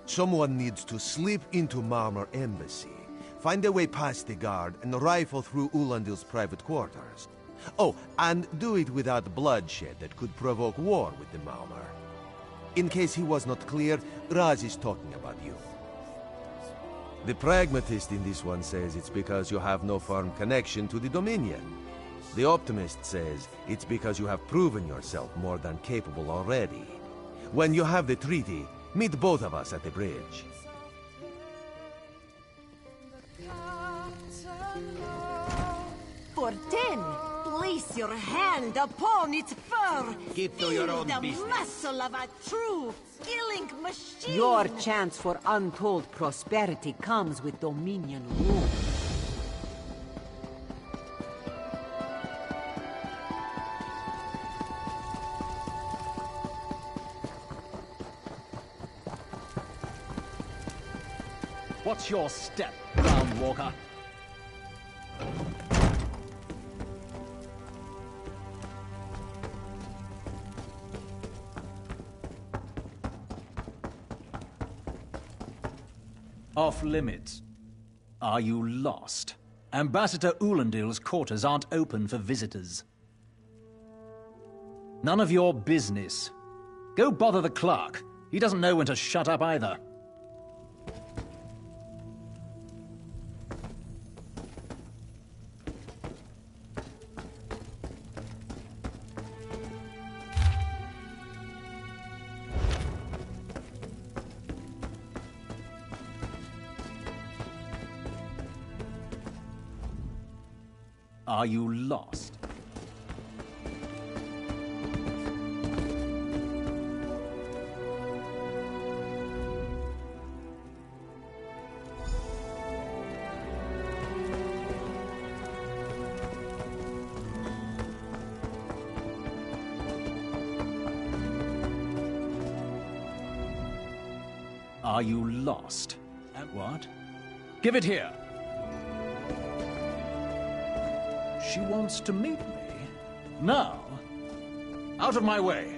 Someone needs to slip into Marmor Embassy, find a way past the guard, and rifle through Ulandil's private quarters. Oh, and do it without bloodshed that could provoke war with the Marmor. In case he was not clear, Raz is talking about you. The pragmatist in this one says it's because you have no firm connection to the Dominion. The optimist says it's because you have proven yourself more than capable already. When you have the treaty, meet both of us at the bridge. For 10, place your hand upon its fur. Keep to your own the business. muscle of a true killing machine. Your chance for untold prosperity comes with Dominion rule. What's your step, Ground Walker? Off limits. Are you lost? Ambassador Ulandil's quarters aren't open for visitors. None of your business. Go bother the clerk. He doesn't know when to shut up either. Are you lost? Are you lost? And what? Give it here! She wants to meet me. Now, out of my way.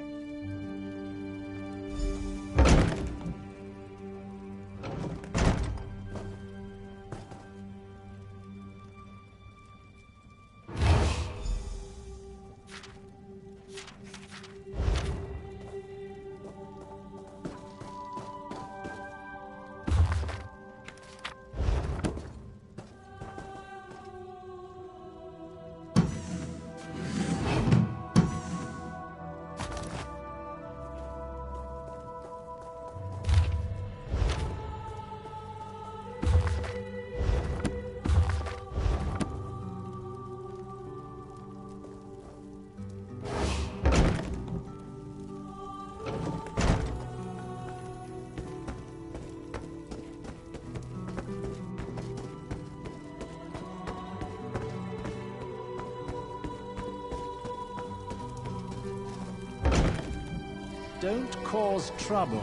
don't cause trouble.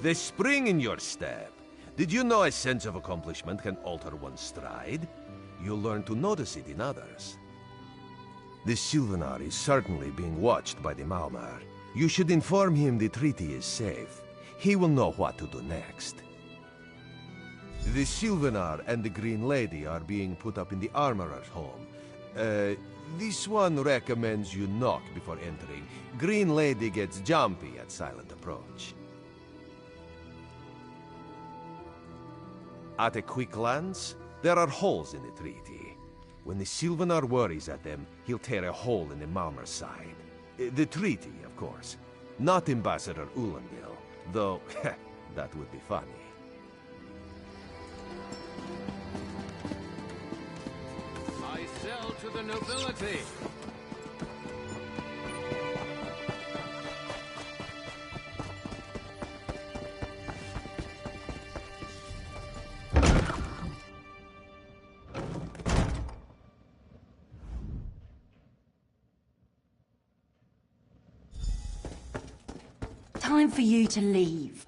The spring in your step. Did you know a sense of accomplishment can alter one's stride? You'll learn to notice it in others. The Sylvanar is certainly being watched by the Maumar. You should inform him the treaty is safe. He will know what to do next. The Sylvanar and the Green Lady are being put up in the Armorer's home. This one recommends you knock before entering. Green Lady gets jumpy at silent approach. At a quick glance, there are holes in the treaty. When the Sylvanar worries at them, he'll tear a hole in the Malmer's side. The treaty, of course. Not Ambassador Ulandil, though that would be funny. I sell to the nobility. Time for you to leave.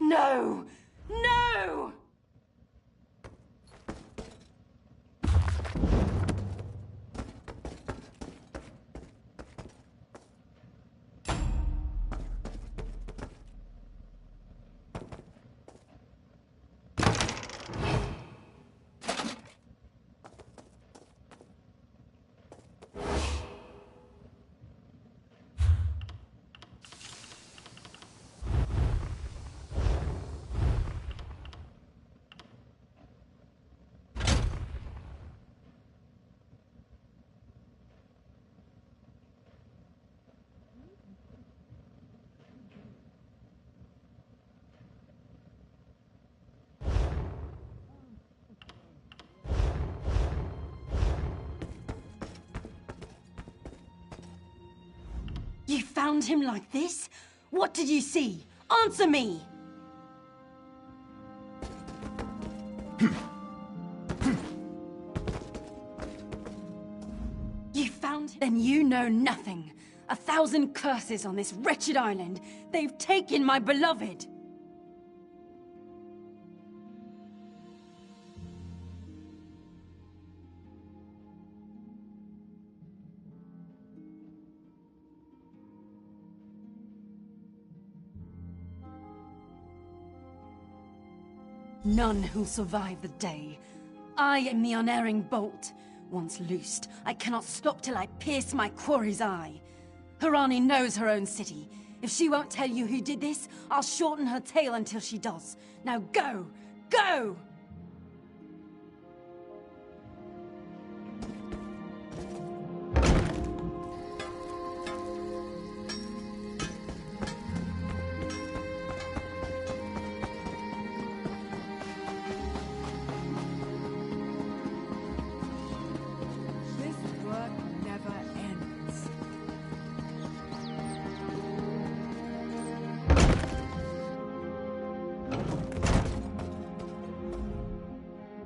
No! No! You found him like this? What did you see? Answer me! You found him? Then you know nothing. 1,000 curses on this wretched island. They've taken my beloved! None who'll survive the day. I am the unerring bolt. Once loosed, I cannot stop till I pierce my quarry's eye. Harani knows her own city. If she won't tell you who did this, I'll shorten her tale until she does. Now go! Go!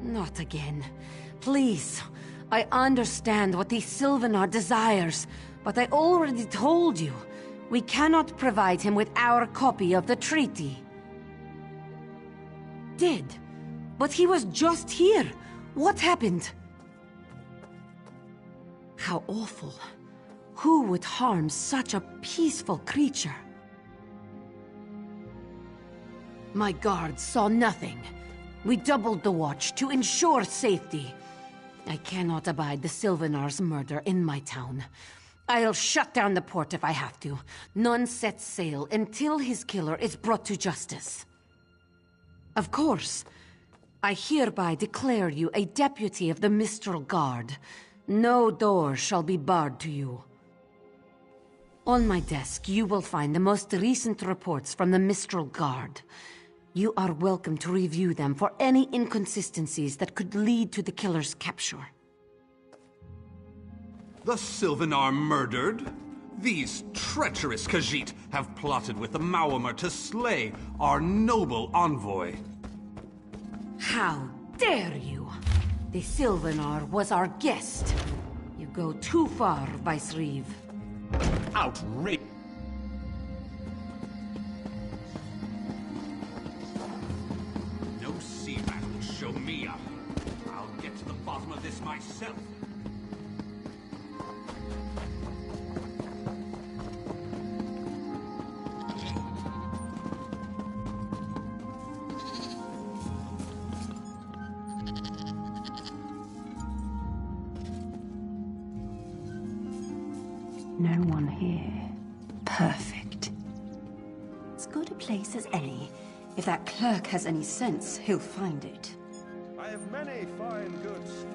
Not again. Please. I understand what the Sylvanar desires, but I already told you. We cannot provide him with our copy of the treaty. Did? But he was just here. What happened? How awful. Who would harm such a peaceful creature? My guards saw nothing. We doubled the watch to ensure safety. I cannot abide the Sylvanar's murder in my town. I'll shut down the port if I have to. None sets sail until his killer is brought to justice. Of course. I hereby declare you a deputy of the Mistral Guard. No door shall be barred to you. On my desk, you will find the most recent reports from the Mistral Guard. You are welcome to review them for any inconsistencies that could lead to the killer's capture. The Sylvanar murdered? These treacherous Khajiit have plotted with the Maormer to slay our noble envoy. How dare you! The Sylvanar was our guest. You go too far, Vice-Reeve. Outrageous! No sea rat will show me up. I'll get to the bottom of this myself. No one here. Perfect. As good a place as any. If that clerk has any sense, he'll find it. I have many fine goods.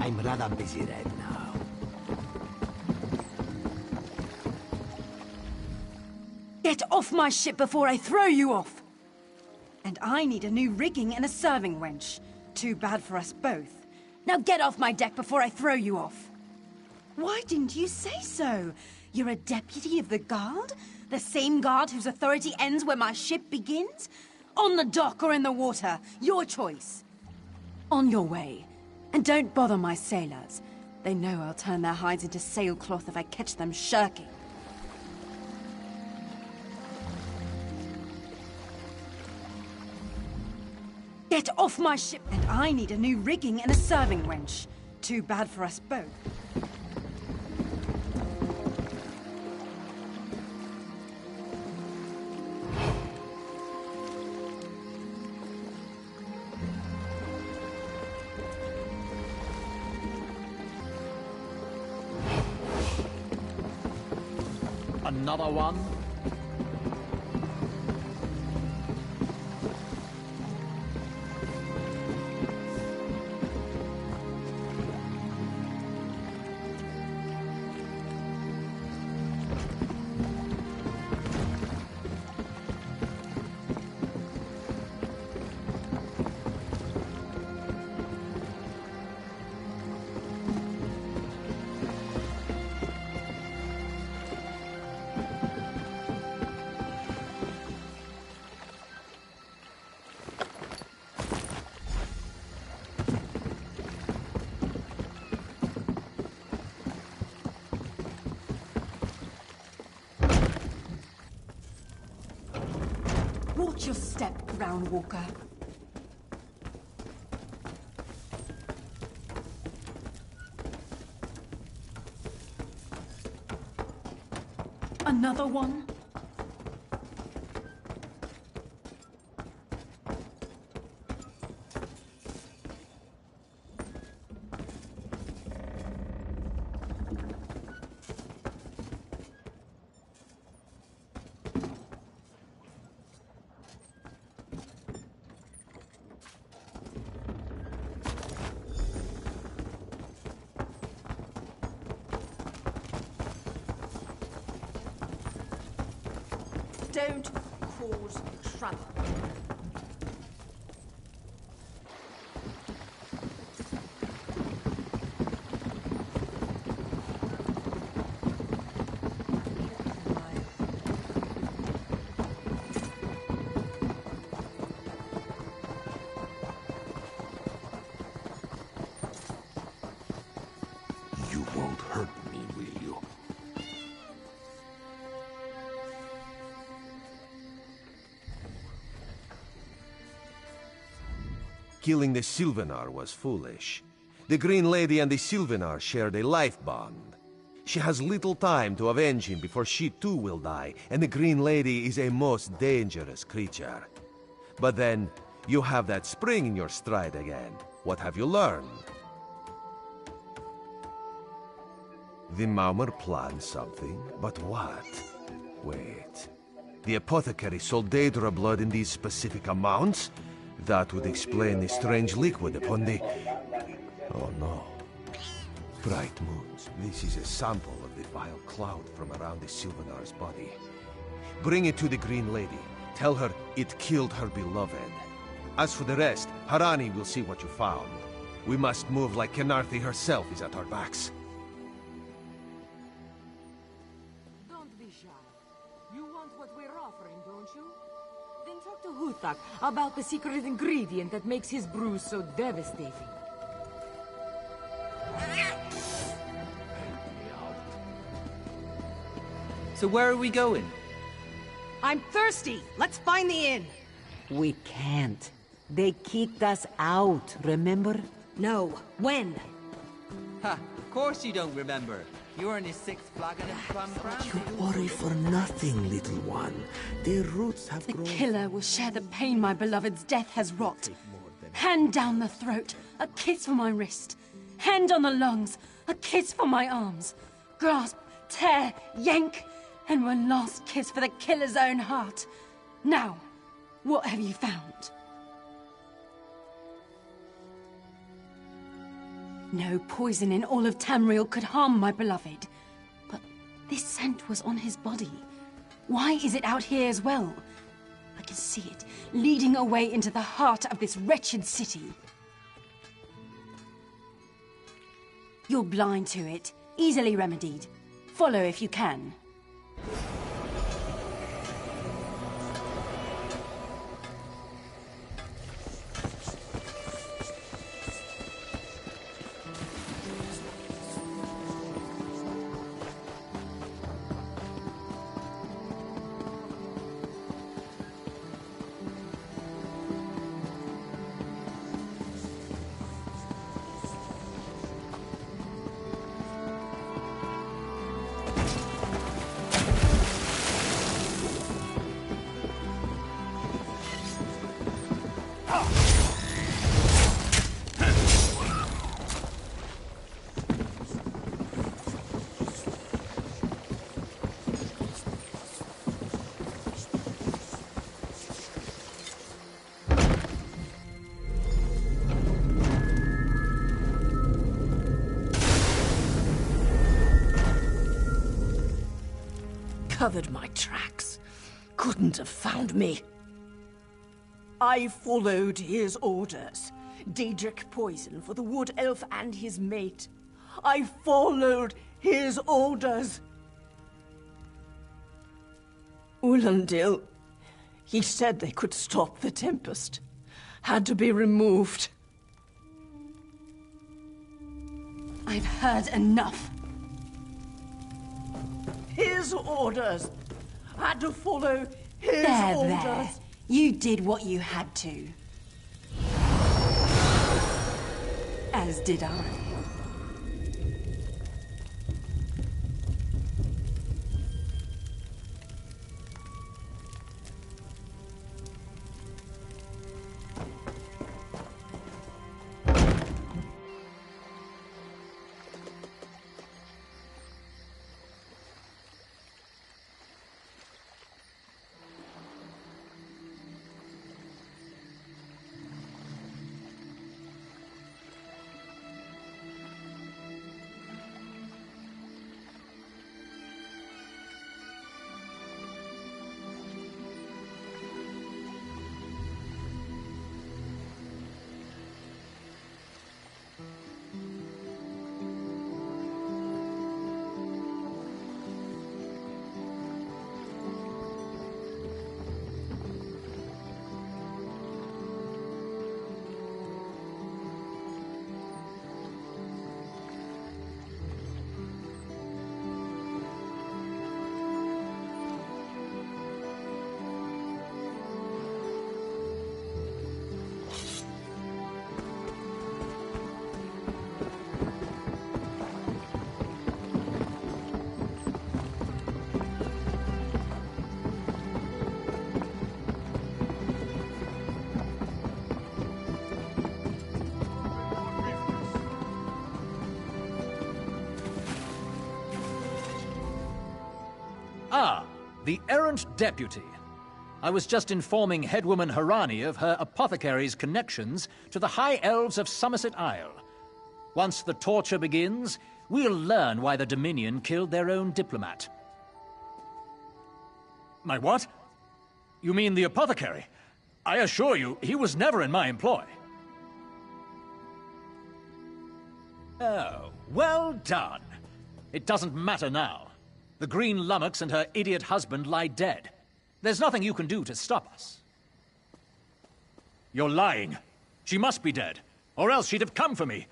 I'm rather busy right now. Get off my ship before I throw you off! And I need a new rigging and a serving wench. Too bad for us both. Now get off my deck before I throw you off! Why didn't you say so? You're a deputy of the guard? The same guard whose authority ends where my ship begins? On the dock or in the water, your choice. On your way. And don't bother my sailors. They know I'll turn their hides into sailcloth if I catch them shirking. Get off my ship! And I need a new rigging and a serving wench. Too bad for us both. Another one? Watch your step, Groundwalker. Another one? Don't cause trouble. You won't hurt me, will you? Killing the Sylvanar was foolish. The Green Lady and the Sylvanar shared a life bond. She has little time to avenge him before she too will die, and the Green Lady is a most dangerous creature. But then, you have that spring in your stride again. What have you learned? The Maumar planned something, but what? Wait. The apothecary sold Daedra blood in these specific amounts? That would explain the strange liquid upon the... Oh no. Bright moons. This is a sample of the vile cloud from around the Sylvanar's body. Bring it to the Green Lady. Tell her it killed her beloved. As for the rest, Harani will see what you found. We must move like Kenarthi herself is at our backs. Don't be shy. You want what we're offering, don't you? Then talk to Huthak about the secret ingredient that makes his brew so devastating. So where are we going? I'm thirsty. Let's find the inn. We can't. They kicked us out, remember? No. When? Ha! Of course you don't remember. You're in your sixth flagon of plum brandy. You worry for nothing, little one. Their roots have grown... The killer will share the pain my beloved's death has wrought. Hand down the throat, a kiss for my wrist. Hand on the lungs, a kiss for my arms. Grasp, tear, yank, and one last kiss for the killer's own heart. Now, what have you found? No poison in all of Tamriel could harm my beloved. But this scent was on his body. Why is it out here as well? I can see it, leading away into the heart of this wretched city. You're blind to it, easily remedied. Follow if you can. Covered my tracks. Couldn't have found me. I followed his orders. Daedric poison for the wood elf and his mate. I followed his orders. Ulandil, he said they could stop the Tempest. Had to be removed. I've heard enough. His orders. Had to follow his orders. There. You did what you had to. As did I. The errant deputy. I was just informing Headwoman Harani of her apothecary's connections to the High Elves of Somerset Isle. Once the torture begins, we'll learn why the Dominion killed their own diplomat. My what? You mean the apothecary? I assure you, he was never in my employ. Oh, well done. It doesn't matter now. The Green Lummox and her idiot husband lie dead. There's nothing you can do to stop us. You're lying. She must be dead, or else she'd have come for me.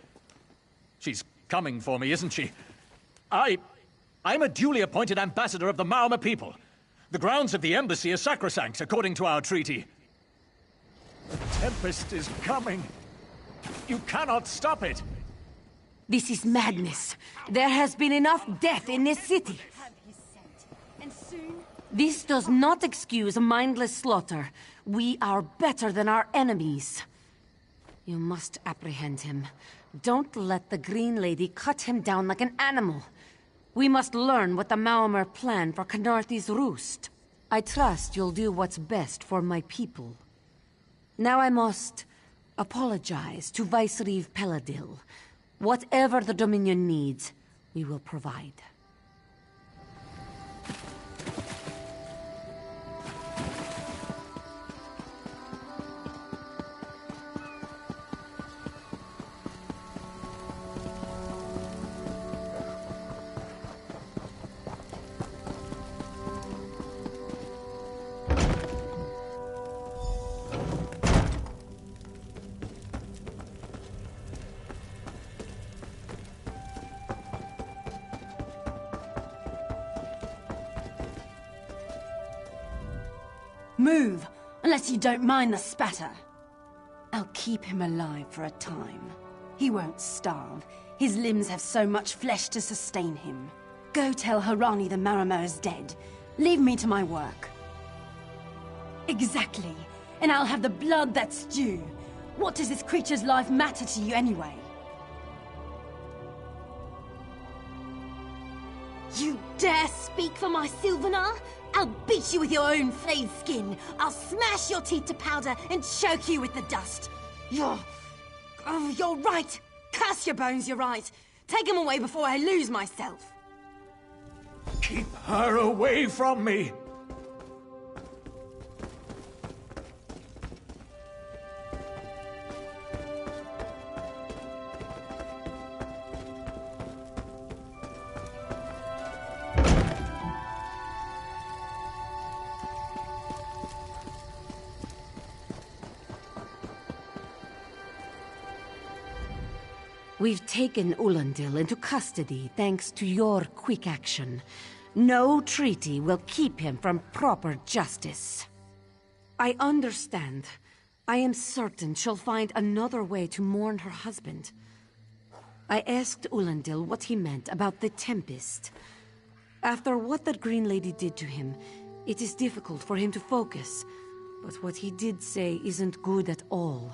She's coming for me, isn't she? I'm a duly appointed ambassador of the Mauma people. The grounds of the embassy are sacrosanct, according to our treaty. The Tempest is coming. You cannot stop it. This is madness. There has been enough death in this city. This does not excuse mindless slaughter. We are better than our enemies. You must apprehend him. Don't let the Green Lady cut him down like an animal. We must learn what the Maumar plan for Canarthi's roost. I trust you'll do what's best for my people. Now I must apologize to Vicereeve Peladil. Whatever the Dominion needs, we will provide. Move, unless you don't mind the spatter. I'll keep him alive for a time. He won't starve. His limbs have so much flesh to sustain him. Go tell Harani the Marama is dead. Leave me to my work. Exactly. And I'll have the blood that's due. What does this creature's life matter to you anyway? You dare speak for my Sylvanar? I'll beat you with your own flayed skin. I'll smash your teeth to powder and choke you with the dust. You're right. Curse your bones, you're right. Take him away before I lose myself. Keep her away from me! We've taken Ulandil into custody thanks to your quick action. No treaty will keep him from proper justice. I understand. I am certain she'll find another way to mourn her husband. I asked Ulandil what he meant about the Tempest. After what that Green Lady did to him, it is difficult for him to focus. But what he did say isn't good at all.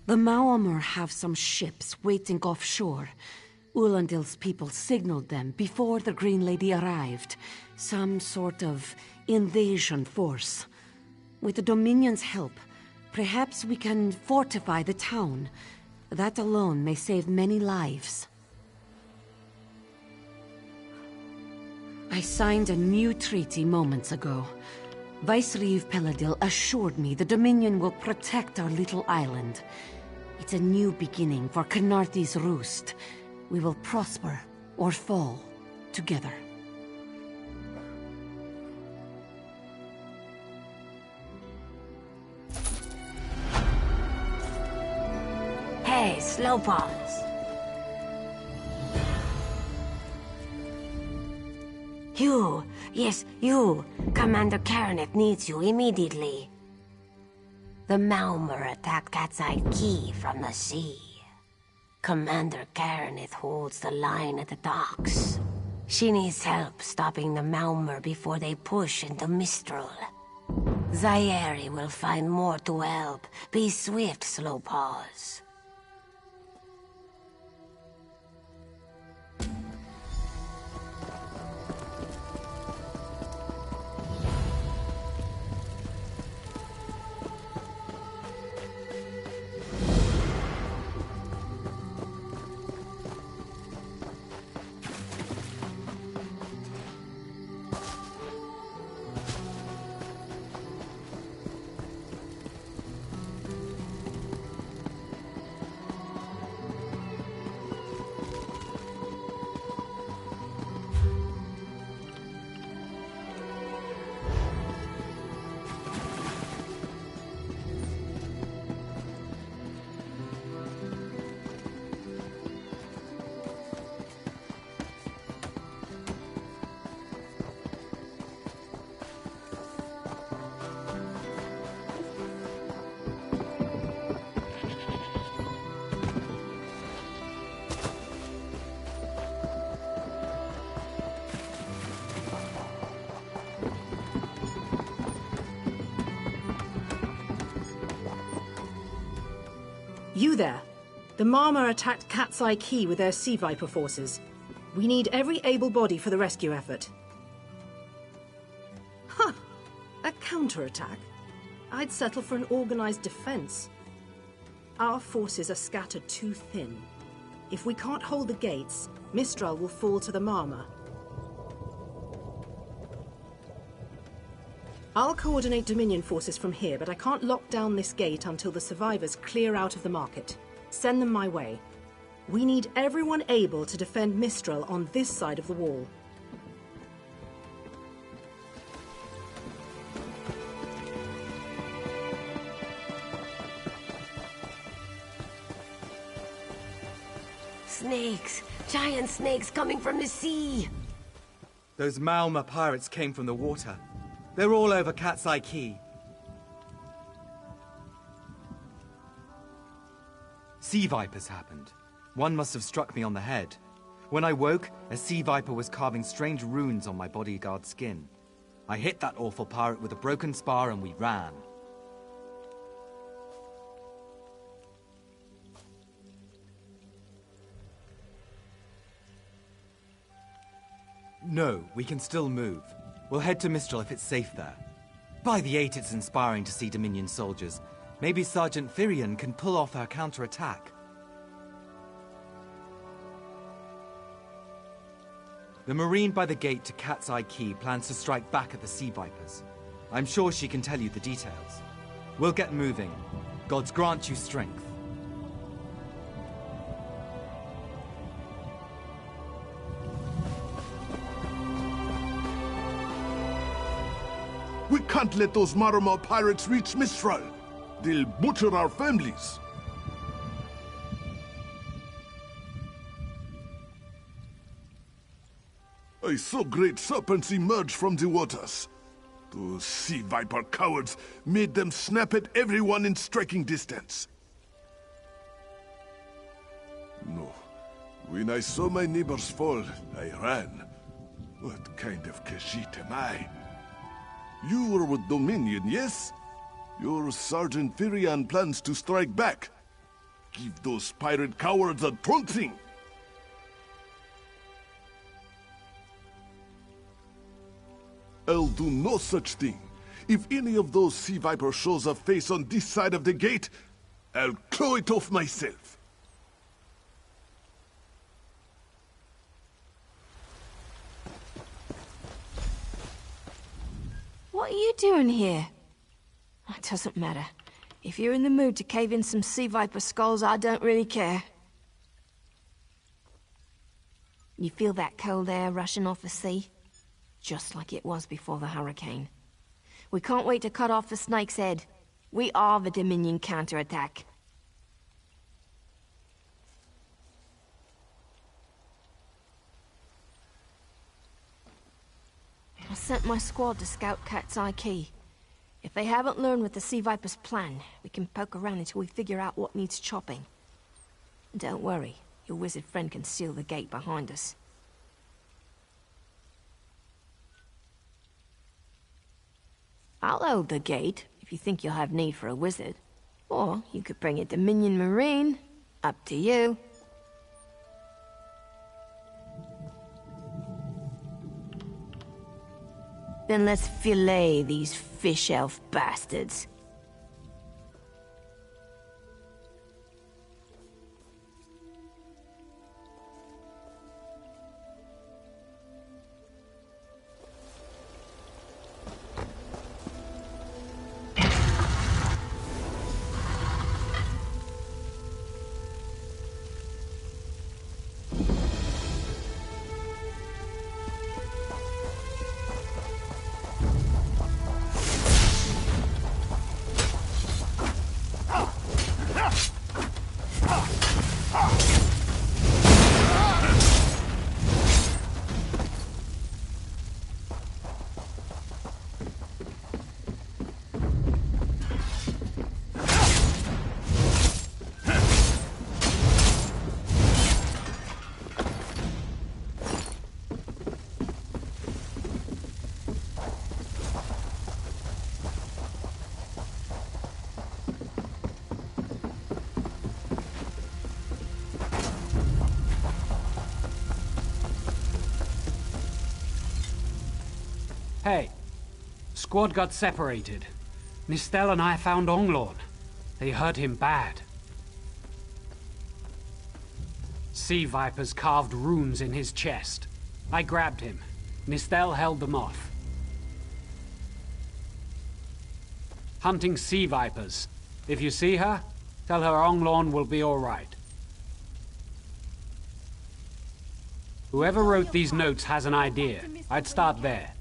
The Maumar have some ships waiting offshore. Ulandil's people signaled them before the Green Lady arrived. Some sort of invasion force. With the Dominion's help, perhaps we can fortify the town. That alone may save many lives. I signed a new treaty moments ago. Vicereeve Peladil assured me the Dominion will protect our little island. It's a new beginning for Canarthi's roost. We will prosper or fall together. Hey, Slowpaws. You, yes, you. Commander Karaneth needs you immediately. The Maumar attacked Cat's-Eye Key from the sea. Commander Karaneth holds the line at the docks. She needs help stopping the Maumar before they push into Mistral. Zairi will find more to help. Be swift, Slowpaws. You there. The Marmor attacked Cat's Eye Key with their Sea Viper forces. We need every able body for the rescue effort. Huh. A counterattack? I'd settle for an organized defense. Our forces are scattered too thin. If we can't hold the gates, Mistral will fall to the Marmor. I'll coordinate Dominion forces from here, but I can't lock down this gate until the survivors clear out of the market. Send them my way. We need everyone able to defend Mistral on this side of the wall. Snakes! Giant snakes coming from the sea! Those Malma pirates came from the water. They're all over Cat's Eye Key. Sea vipers happened. One must have struck me on the head. When I woke, a sea viper was carving strange runes on my bodyguard's skin. I hit that awful pirate with a broken spar and we ran. No, we can still move. We'll head to Mistral if it's safe there. By the 8, it's inspiring to see Dominion soldiers. Maybe Sergeant Firion can pull off our counterattack. The Marine by the gate to Cat's Eye Key plans to strike back at the Sea Vipers. I'm sure she can tell you the details. We'll get moving. Gods grant you strength. We can't let those Marmor pirates reach Mistral. They'll butcher our families. I saw great serpents emerge from the waters. Those sea viper cowards made them snap at everyone in striking distance. No. When I saw my neighbors fall, I ran. What kind of Khajiit am I? You were with Dominion, yes? Your Sergeant Firion plans to strike back. Give those pirate cowards a trouncing. I'll do no such thing. If any of those sea vipers shows a face on this side of the gate, I'll claw it off myself. What are you doing here? It doesn't matter. If you're in the mood to cave in some sea viper skulls, I don't really care. You feel that cold air rushing off the sea? Just like it was before the hurricane. We can't wait to cut off the snake's head. We are the Dominion counterattack. I sent my squad to scout Cat's Eye Key. If they haven't learned what the Sea Viper's plan, we can poke around until we figure out what needs chopping. Don't worry, your wizard friend can seal the gate behind us. I'll hold the gate, if you think you'll have need for a wizard. Or you could bring a Dominion Marine. Up to you. Then let's fillet these fish elf bastards. Hey, squad got separated. Nistel and I found Onglorn. They hurt him bad. Sea vipers carved runes in his chest. I grabbed him. Nistel held them off. Hunting sea vipers. If you see her, tell her Onglorn will be all right. Whoever wrote these notes has an idea. I'd start there.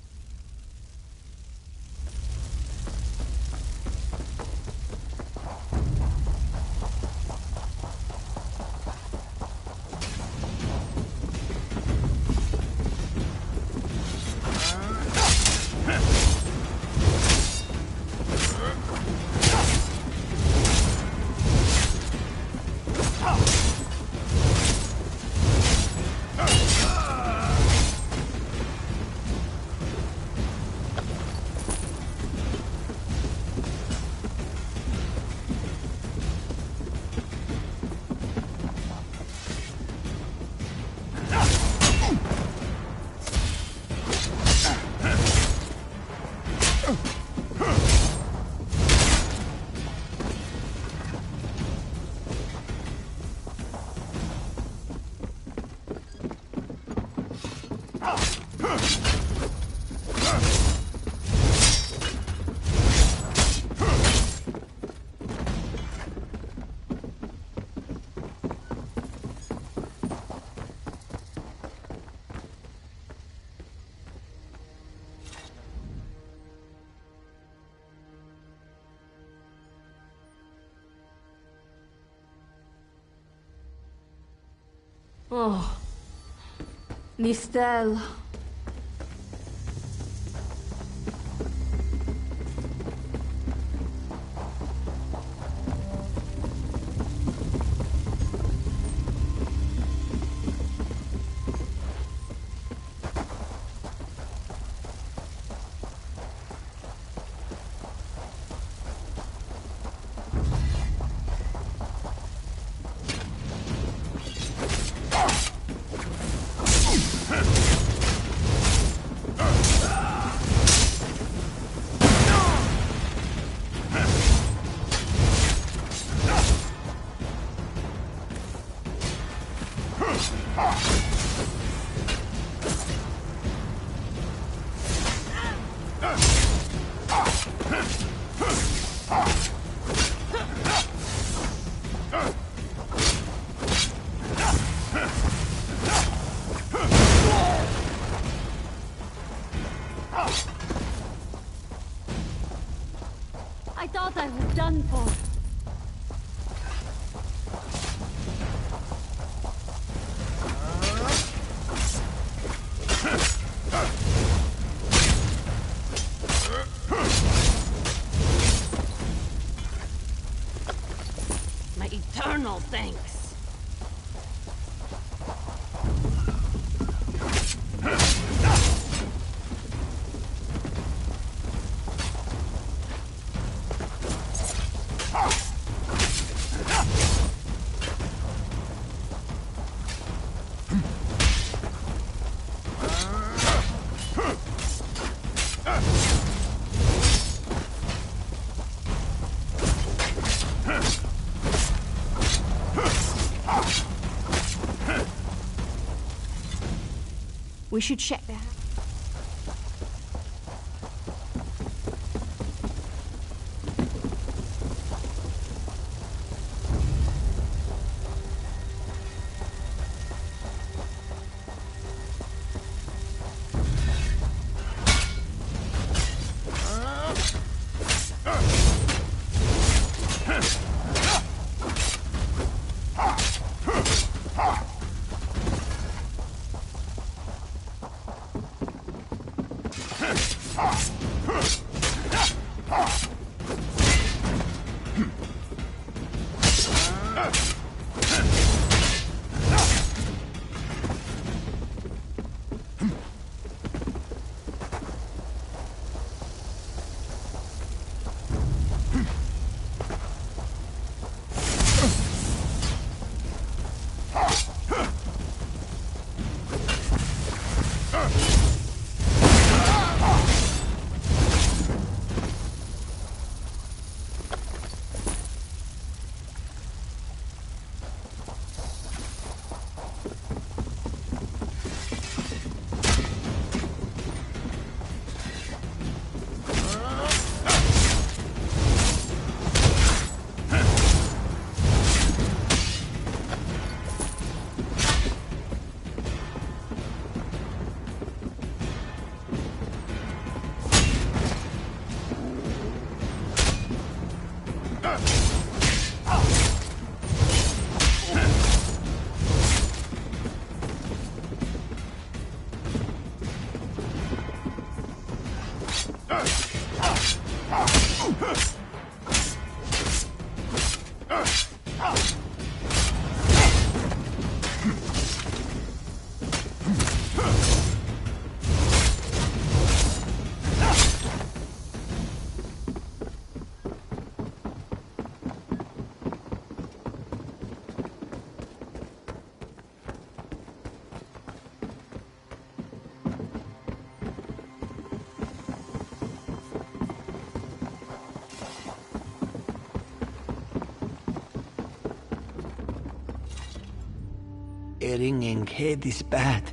Oh, Nistel. I thought I was done for. My eternal thanks. We should check that. A ringing head is bad,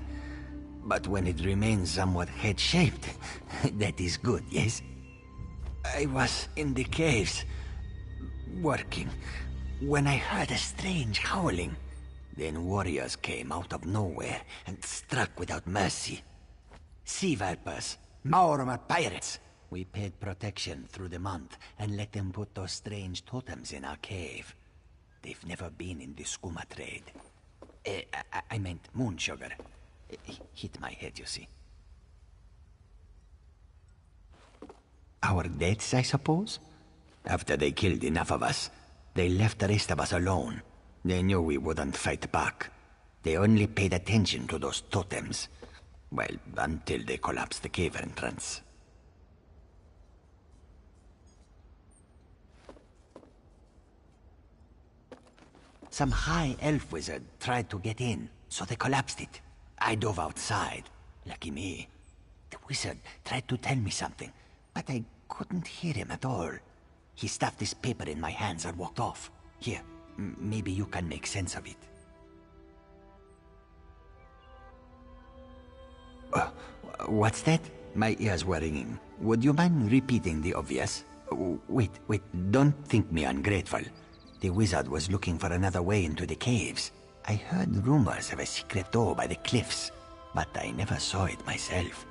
but when it remains somewhat head-shaped, that is good, yes? I was in the caves, working, when I heard a strange howling. Then warriors came out of nowhere and struck without mercy. Sea vipers, Maormer pirates. We paid protection through the month and let them put those strange totems in our cave. They've never been in the skooma trade. I meant moon sugar. Hit my head, you see. Our deaths, I suppose? After they killed enough of us, they left the rest of us alone. They knew we wouldn't fight back. They only paid attention to those totems. Well, until they collapsed the cave entrance. Some high elf wizard tried to get in, so they collapsed it. I dove outside. Lucky me. The wizard tried to tell me something, but I couldn't hear him at all. He stuffed this paper in my hands and walked off. Here, maybe you can make sense of it. What's that? My ears were ringing. Would you mind repeating the obvious? Wait, don't think me ungrateful. The wizard was looking for another way into the caves. I heard rumors of a secret door by the cliffs, but I never saw it myself.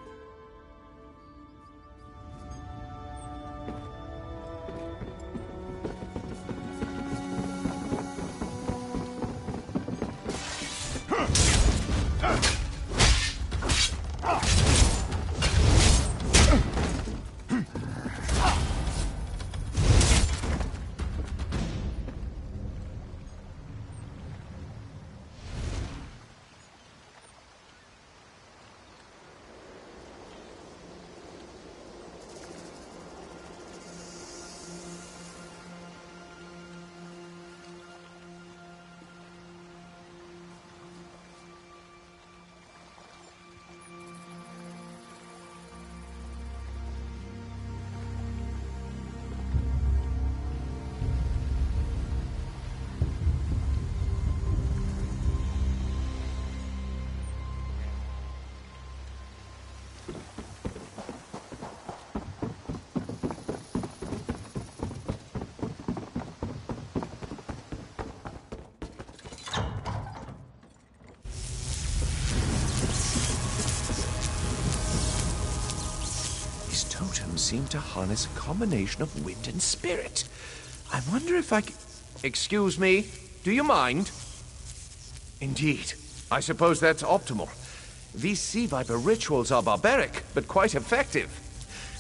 Seem to harness a combination of wind and spirit. I wonder if I c... Excuse me, do you mind? Indeed. I suppose that's optimal. These sea viper rituals are barbaric, but quite effective.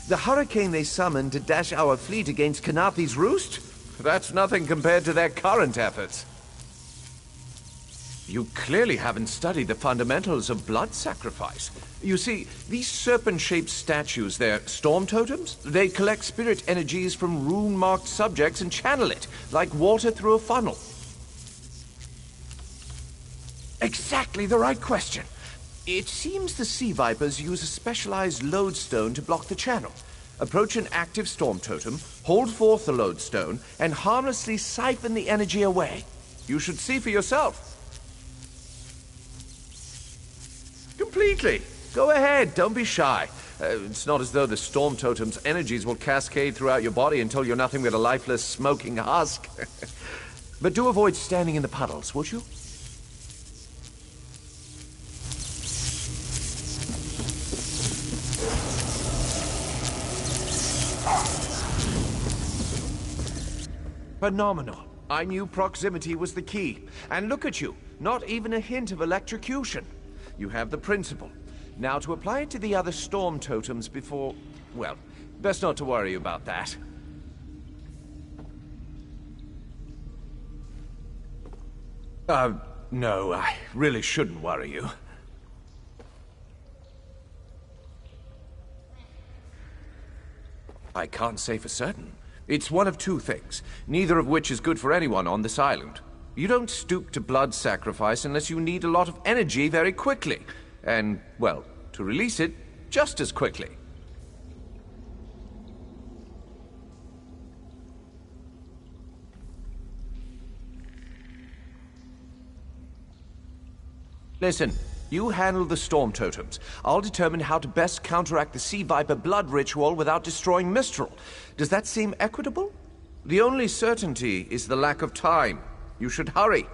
The hurricane they summoned to dash our fleet against Kanathi's roost? That's nothing compared to their current efforts. You clearly haven't studied the fundamentals of blood sacrifice. You see, these serpent-shaped statues, they're storm totems. They collect spirit energies from rune-marked subjects and channel it, like water through a funnel. Exactly the right question. It seems the sea vipers use a specialized lodestone to block the channel. Approach an active storm totem, hold forth the lodestone, and harmlessly siphon the energy away. You should see for yourself. Completely. Go ahead, don't be shy. It's not as though the storm totem's energies will cascade throughout your body until you're nothing but a lifeless, smoking husk. But do avoid standing in the puddles, would you? Phenomenal. I knew proximity was the key. And look at you, not even a hint of electrocution. You have the principle. Now to apply it to the other storm totems before... well, Best not to worry about that. No, I really shouldn't worry you. I can't say for certain. It's one of two things, neither of which is good for anyone on this island. You don't stoop to blood sacrifice unless you need a lot of energy very quickly. And, well, to release it just as quickly. Listen, you handle the storm totems. I'll determine how to best counteract the Sea Viper blood ritual without destroying Mistral. Does that seem equitable? The only certainty is the lack of time. You should hurry.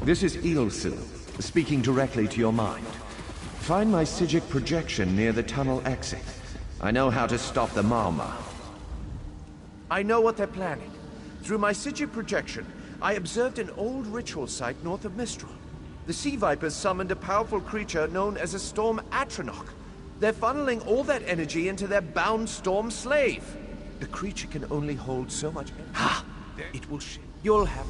This is Eelsil, speaking directly to your mind. Find my Psijic projection near the tunnel exit. I know how to stop the Malma. I know what they're planning. Through my Psijic projection, I observed an old ritual site north of Mistral. The Sea Vipers summoned a powerful creature known as a Storm Atronach. They're funneling all that energy into their bound Storm Slave. The creature can only hold so much energy. Ha! It will shift. You'll have...